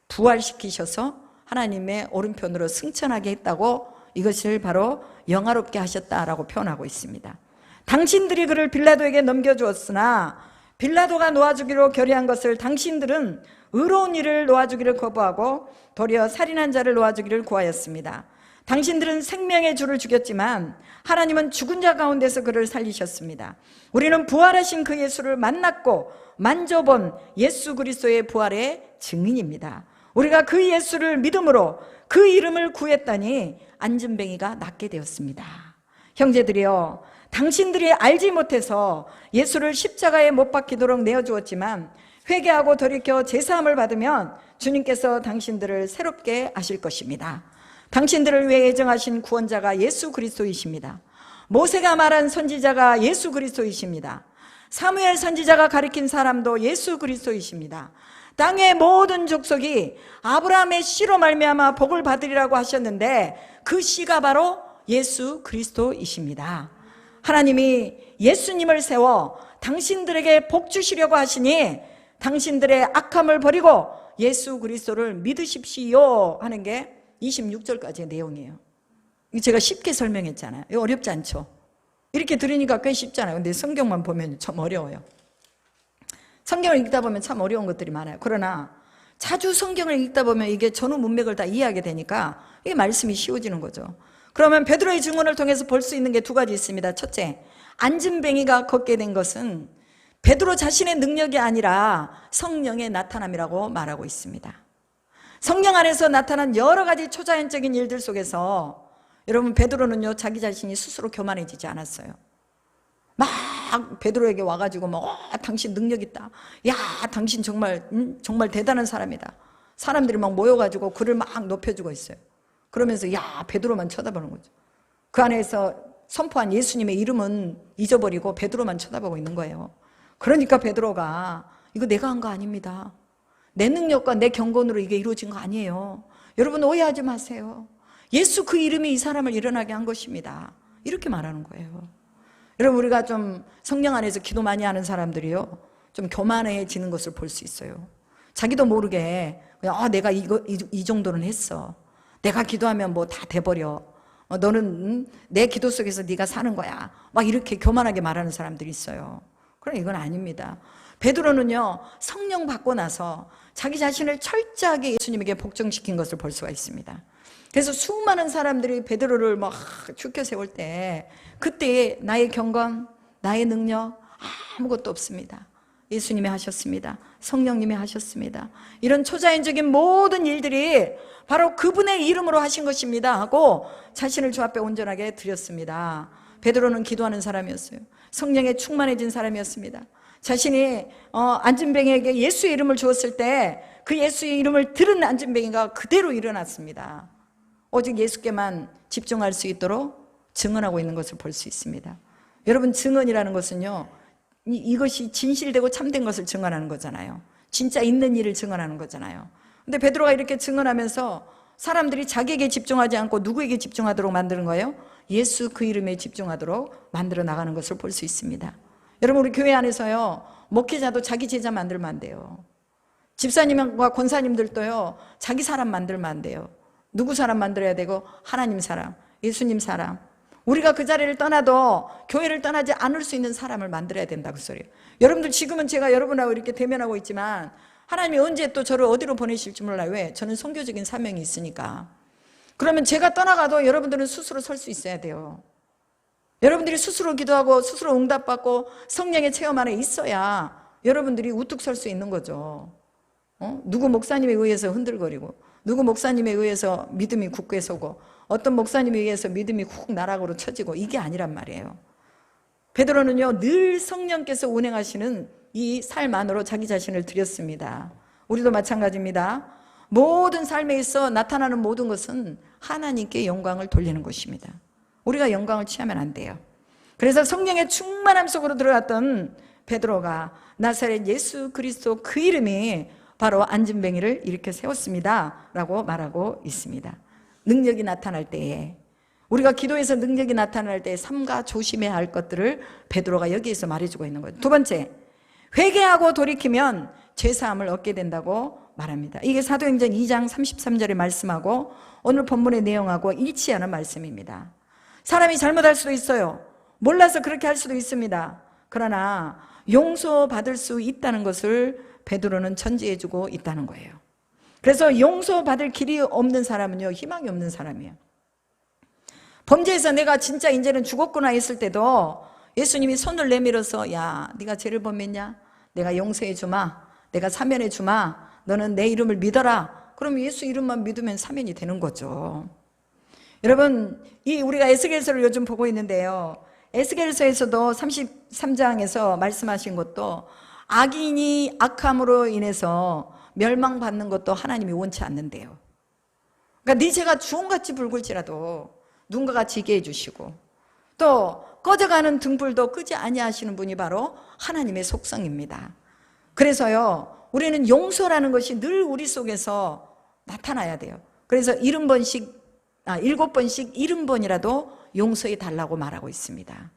부활시키셔서 하나님의 오른편으로 승천하게 했다고, 이것을 바로 영화롭게 하셨다라고 표현하고 있습니다. 당신들이 그를 빌라도에게 넘겨주었으나 빌라도가 놓아주기로 결의한 것을 당신들은 의로운 일을 놓아주기를 거부하고 도리어 살인한 자를 놓아주기를 구하였습니다. 당신들은 생명의 주를 죽였지만 하나님은 죽은 자 가운데서 그를 살리셨습니다. 우리는 부활하신 그 예수를 만났고 만져본 예수 그리스도의 부활의 증인입니다. 우리가 그 예수를 믿음으로 그 이름을 구했더니 안진뱅이가 낫게 되었습니다. 형제들이여, 당신들이 알지 못해서 예수를 십자가에 못 박히도록 내어주었지만 회개하고 돌이켜 제사함을 받으면 주님께서 당신들을 새롭게 하실 것입니다. 당신들을 위해 예정하신 구원자가 예수 그리스도이십니다. 모세가 말한 선지자가 예수 그리스도이십니다. 사무엘 선지자가 가리킨 사람도 예수 그리스도이십니다. 땅의 모든 족속이 아브라함의 씨로 말미암아 복을 받으리라고 하셨는데 그 씨가 바로 예수 그리스도이십니다. 하나님이 예수님을 세워 당신들에게 복 주시려고 하시니 당신들의 악함을 버리고 예수 그리스도를 믿으십시오 하는 게 26절까지의 내용이에요. 제가 쉽게 설명했잖아요. 이거 어렵지 않죠? 이렇게 들으니까 꽤 쉽잖아요. 근데 성경만 보면 좀 어려워요. 성경을 읽다 보면 참 어려운 것들이 많아요. 그러나 자주 성경을 읽다 보면 이게 전후 문맥을 다 이해하게 되니까 이게 말씀이 쉬워지는 거죠. 그러면 베드로의 증언을 통해서 볼 수 있는 게 두 가지 있습니다. 첫째, 안진뱅이가 걷게 된 것은 베드로 자신의 능력이 아니라 성령의 나타남이라고 말하고 있습니다. 성령 안에서 나타난 여러 가지 초자연적인 일들 속에서 여러분, 베드로는요 자기 자신이 스스로 교만해지지 않았어요. 막 베드로에게 와가지고 당신 능력 있다, 야 당신 정말 정말 대단한 사람이다, 사람들이 막 모여가지고 그를 막 높여주고 있어요. 그러면서 야 베드로만 쳐다보는 거죠. 그 안에서 선포한 예수님의 이름은 잊어버리고 베드로만 쳐다보고 있는 거예요. 그러니까 베드로가 이거 내가 한 거 아닙니다, 내 능력과 내 경건으로 이게 이루어진 거 아니에요, 여러분 오해하지 마세요, 예수 그 이름이 이 사람을 일어나게 한 것입니다, 이렇게 말하는 거예요. 여러분, 우리가 좀 성령 안에서 기도 많이 하는 사람들이요 좀 교만해지는 것을 볼 수 있어요. 자기도 모르게 그냥 내가 이 정도는 했어, 내가 기도하면 뭐 다 돼버려, 너는 내 기도 속에서 네가 사는 거야, 막 이렇게 교만하게 말하는 사람들이 있어요. 그럼 이건 아닙니다. 베드로는요 성령 받고 나서 자기 자신을 철저하게 예수님에게 복종시킨 것을 볼 수가 있습니다. 그래서 수많은 사람들이 베드로를 막 죽여 세울 때 그때 나의 경건, 나의 능력 아무것도 없습니다, 예수님이 하셨습니다, 성령님이 하셨습니다, 이런 초자연적인 모든 일들이 바로 그분의 이름으로 하신 것입니다 하고 자신을 주 앞에 온전하게 드렸습니다. 베드로는 기도하는 사람이었어요. 성령에 충만해진 사람이었습니다. 자신이 안진뱅이에게 예수의 이름을 주었을 때 그 예수의 이름을 들은 안진뱅이가 그대로 일어났습니다. 오직 예수께만 집중할 수 있도록 증언하고 있는 것을 볼 수 있습니다. 여러분, 증언이라는 것은요 이것이 진실되고 참된 것을 증언하는 거잖아요. 진짜 있는 일을 증언하는 거잖아요. 근데 베드로가 이렇게 증언하면서 사람들이 자기에게 집중하지 않고 누구에게 집중하도록 만드는 거예요? 예수 그 이름에 집중하도록 만들어 나가는 것을 볼 수 있습니다. 여러분, 우리 교회 안에서요 목회자도 자기 제자 만들면 안 돼요. 집사님과 권사님들도요 자기 사람 만들면 안 돼요. 누구 사람 만들어야 되고? 하나님 사람, 예수님 사람. 우리가 그 자리를 떠나도 교회를 떠나지 않을 수 있는 사람을 만들어야 된다고 소리예요. 여러분들, 지금은 제가 여러분하고 이렇게 대면하고 있지만 하나님이 언제 또 저를 어디로 보내실지 몰라요. 왜? 저는 선교적인 사명이 있으니까. 그러면 제가 떠나가도 여러분들은 스스로 설 수 있어야 돼요. 여러분들이 스스로 기도하고 스스로 응답받고 성령의 체험 안에 있어야 여러분들이 우뚝 설 수 있는 거죠. 누구 목사님에 의해서 흔들거리고, 누구 목사님에 의해서 믿음이 굳게 서고, 어떤 목사님에 의해서 믿음이 훅 나락으로 쳐지고, 이게 아니란 말이에요. 베드로는요 늘 성령께서 운행하시는 이 삶 안으로 자기 자신을 드렸습니다. 우리도 마찬가지입니다. 모든 삶에 있어 나타나는 모든 것은 하나님께 영광을 돌리는 것입니다. 우리가 영광을 취하면 안 돼요. 그래서 성령의 충만함 속으로 들어갔던 베드로가 나사렛 예수 그리스도 그 이름이 바로 안진뱅이를 일으켜 세웠습니다 라고 말하고 있습니다. 능력이 나타날 때에, 우리가 기도에서 능력이 나타날 때 삼가 조심해야 할 것들을 베드로가 여기에서 말해주고 있는 거예요. 두 번째, 회개하고 돌이키면 죄사함을 얻게 된다고 말합니다. 이게 사도행전 2장 33절의 말씀하고 오늘 본문의 내용하고 일치하는 말씀입니다. 사람이 잘못할 수도 있어요. 몰라서 그렇게 할 수도 있습니다. 그러나 용서받을 수 있다는 것을 베드로는 전제해주고 있다는 거예요. 그래서 용서받을 길이 없는 사람은요 희망이 없는 사람이에요. 범죄에서 내가 진짜 이제는 죽었구나 했을 때도 예수님이 손을 내밀어서 야 네가 죄를 범했냐? 내가 용서해 주마, 내가 사면해 주마, 너는 내 이름을 믿어라. 그럼 예수 이름만 믿으면 사면이 되는 거죠. 여러분, 우리가 에스겔서를 요즘 보고 있는데요, 에스겔서에서도 33장에서 말씀하신 것도 악인이 악함으로 인해서 멸망받는 것도 하나님이 원치 않는데요. 그러니까 네 죄가 주홍같이 붉을지라도 눈과 같이 있게 해주시고, 또 꺼져가는 등불도 끄지 아니하시는 분이 바로 하나님의 속성입니다. 그래서요 우리는 용서라는 것이 늘 우리 속에서 나타나야 돼요. 그래서 7번씩 70번이라도 용서해 달라고 말하고 있습니다.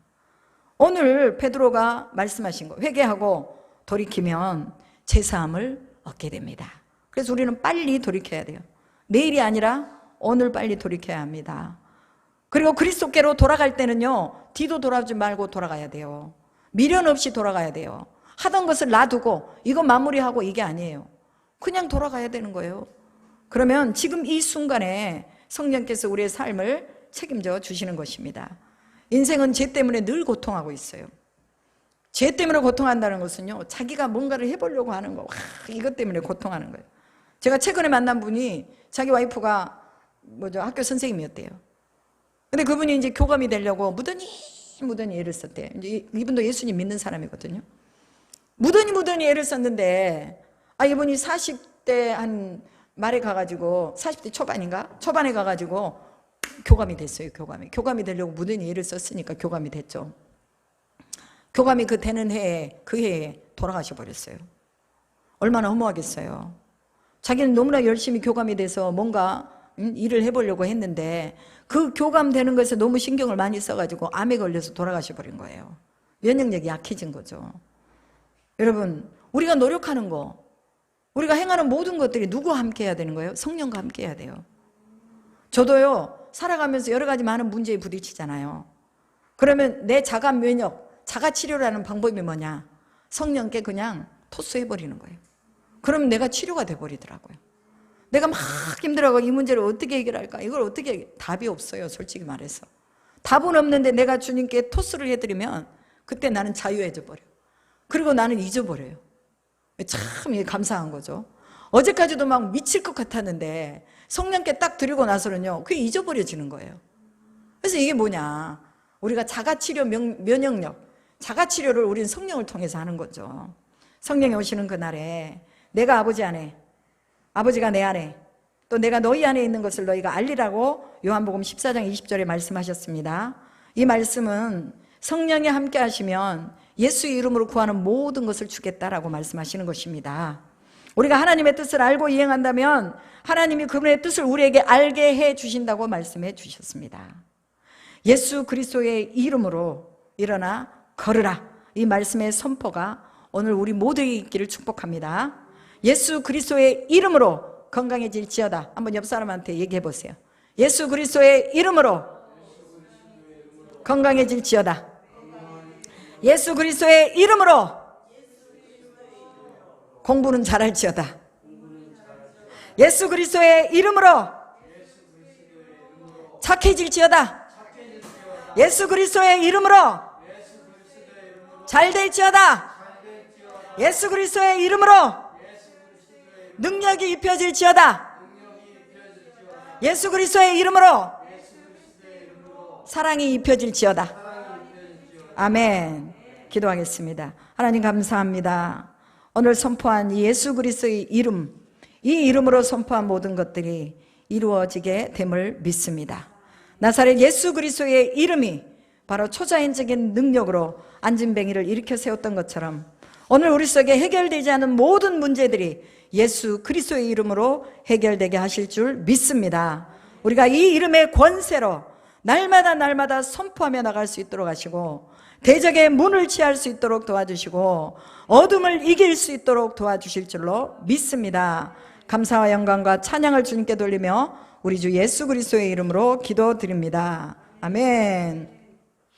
오늘 베드로가 말씀하신 거, 회개하고 돌이키면 제사함을 얻게 됩니다. 그래서 우리는 빨리 돌이켜야 돼요. 내일이 아니라 오늘 빨리 돌이켜야 합니다. 그리고 그리스도께로 돌아갈 때는요, 뒤도 돌아오지 말고 돌아가야 돼요. 미련 없이 돌아가야 돼요. 하던 것을 놔두고 이거 마무리하고 이게 아니에요. 그냥 돌아가야 되는 거예요. 그러면 지금 이 순간에 성령께서 우리의 삶을 책임져 주시는 것입니다. 인생은 죄 때문에 늘 고통하고 있어요. 죄 때문에 고통한다는 것은요, 자기가 뭔가를 해보려고 하는 거, 이것 때문에 고통하는 거예요. 제가 최근에 만난 분이 자기 와이프가 학교 선생님이었대요. 근데 그분이 이제 교감이 되려고 무던히 애를 썼대요. 이제 이분도 예수님 믿는 사람이거든요. 무던히 애를 썼는데, 이분이 40대 한 말에 가가지고, 40대 초반인가? 초반에 가가지고 교감이 됐어요. 교감이 되려고 무던히 애를 썼으니까 교감이 됐죠. 교감이 되는 해에, 그 해에 돌아가셔 버렸어요. 얼마나 허무하겠어요. 자기는 너무나 열심히 교감이 돼서 뭔가 일을 해보려고 했는데 그 교감되는 것에 너무 신경을 많이 써가지고 암에 걸려서 돌아가셔 버린 거예요. 면역력이 약해진 거죠. 여러분, 우리가 노력하는 거, 우리가 행하는 모든 것들이 누구와 함께 해야 되는 거예요? 성령과 함께 해야 돼요. 저도요, 살아가면서 여러 가지 많은 문제에 부딪히잖아요. 그러면 내 자가 면역, 자가 치료라는 방법이 뭐냐? 성령께 그냥 토스해버리는 거예요. 그러면 내가 치료가 돼버리더라고요. 내가 막 힘들어하고 이 문제를 어떻게 해결할까? 이걸 어떻게, 답이 없어요, 솔직히 말해서. 답은 없는데 내가 주님께 토스를 해드리면 그때 나는 자유해져 버려요. 그리고 나는 잊어버려요. 참 이게 감사한 거죠. 어제까지도 막 미칠 것 같았는데 성령께 딱 드리고 나서는요, 그게 잊어버려지는 거예요. 그래서 이게 뭐냐? 우리가 자가치료 면역력, 자가치료를 우리는 성령을 통해서 하는 거죠. 성령이 오시는 그날에 내가 아버지 안에, 아버지가 내 안에, 또 내가 너희 안에 있는 것을 너희가 알리라고 요한복음 14장 20절에 말씀하셨습니다. 이 말씀은 성령이 함께 하시면 예수의 이름으로 구하는 모든 것을 주겠다라고 말씀하시는 것입니다. 우리가 하나님의 뜻을 알고 이행한다면 하나님이 그분의 뜻을 우리에게 알게 해 주신다고 말씀해 주셨습니다. 예수 그리스도의 이름으로 일어나 걸으라, 이 말씀의 선포가 오늘 우리 모두에게 있기를 축복합니다. 예수 그리스도의 이름으로 건강해질지어다. 한번 옆 사람한테 얘기해 보세요. 예수 그리스도의 이름으로 건강해질지어다. 예수 그리스도의 이름으로 공부는 잘할지어다. 예수 그리스도의 이름으로 착해질지어다. 예수 그리스도의 이름으로 잘될지어다. 예수 그리스도의 이름으로 능력이 입혀질지어다. 예수 그리스도의 이름으로 사랑이 입혀질지어다. 아멘. 기도하겠습니다. 하나님 감사합니다. 오늘 선포한 이 예수 그리스도의 이름, 이 이름으로 선포한 모든 것들이 이루어지게 됨을 믿습니다. 나사렛 예수 그리스도의 이름이 바로 초자연적인 능력으로 안진뱅이를 일으켜 세웠던 것처럼 오늘 우리 속에 해결되지 않은 모든 문제들이 예수 그리스도의 이름으로 해결되게 하실 줄 믿습니다. 우리가 이 이름의 권세로 날마다 선포하며 나갈 수 있도록 하시고 대적의 문을 취할 수 있도록 도와주시고 어둠을 이길 수 있도록 도와주실 줄로 믿습니다. 감사와 영광과 찬양을 주님께 돌리며 우리 주 예수 그리스도의 이름으로 기도드립니다. 아멘.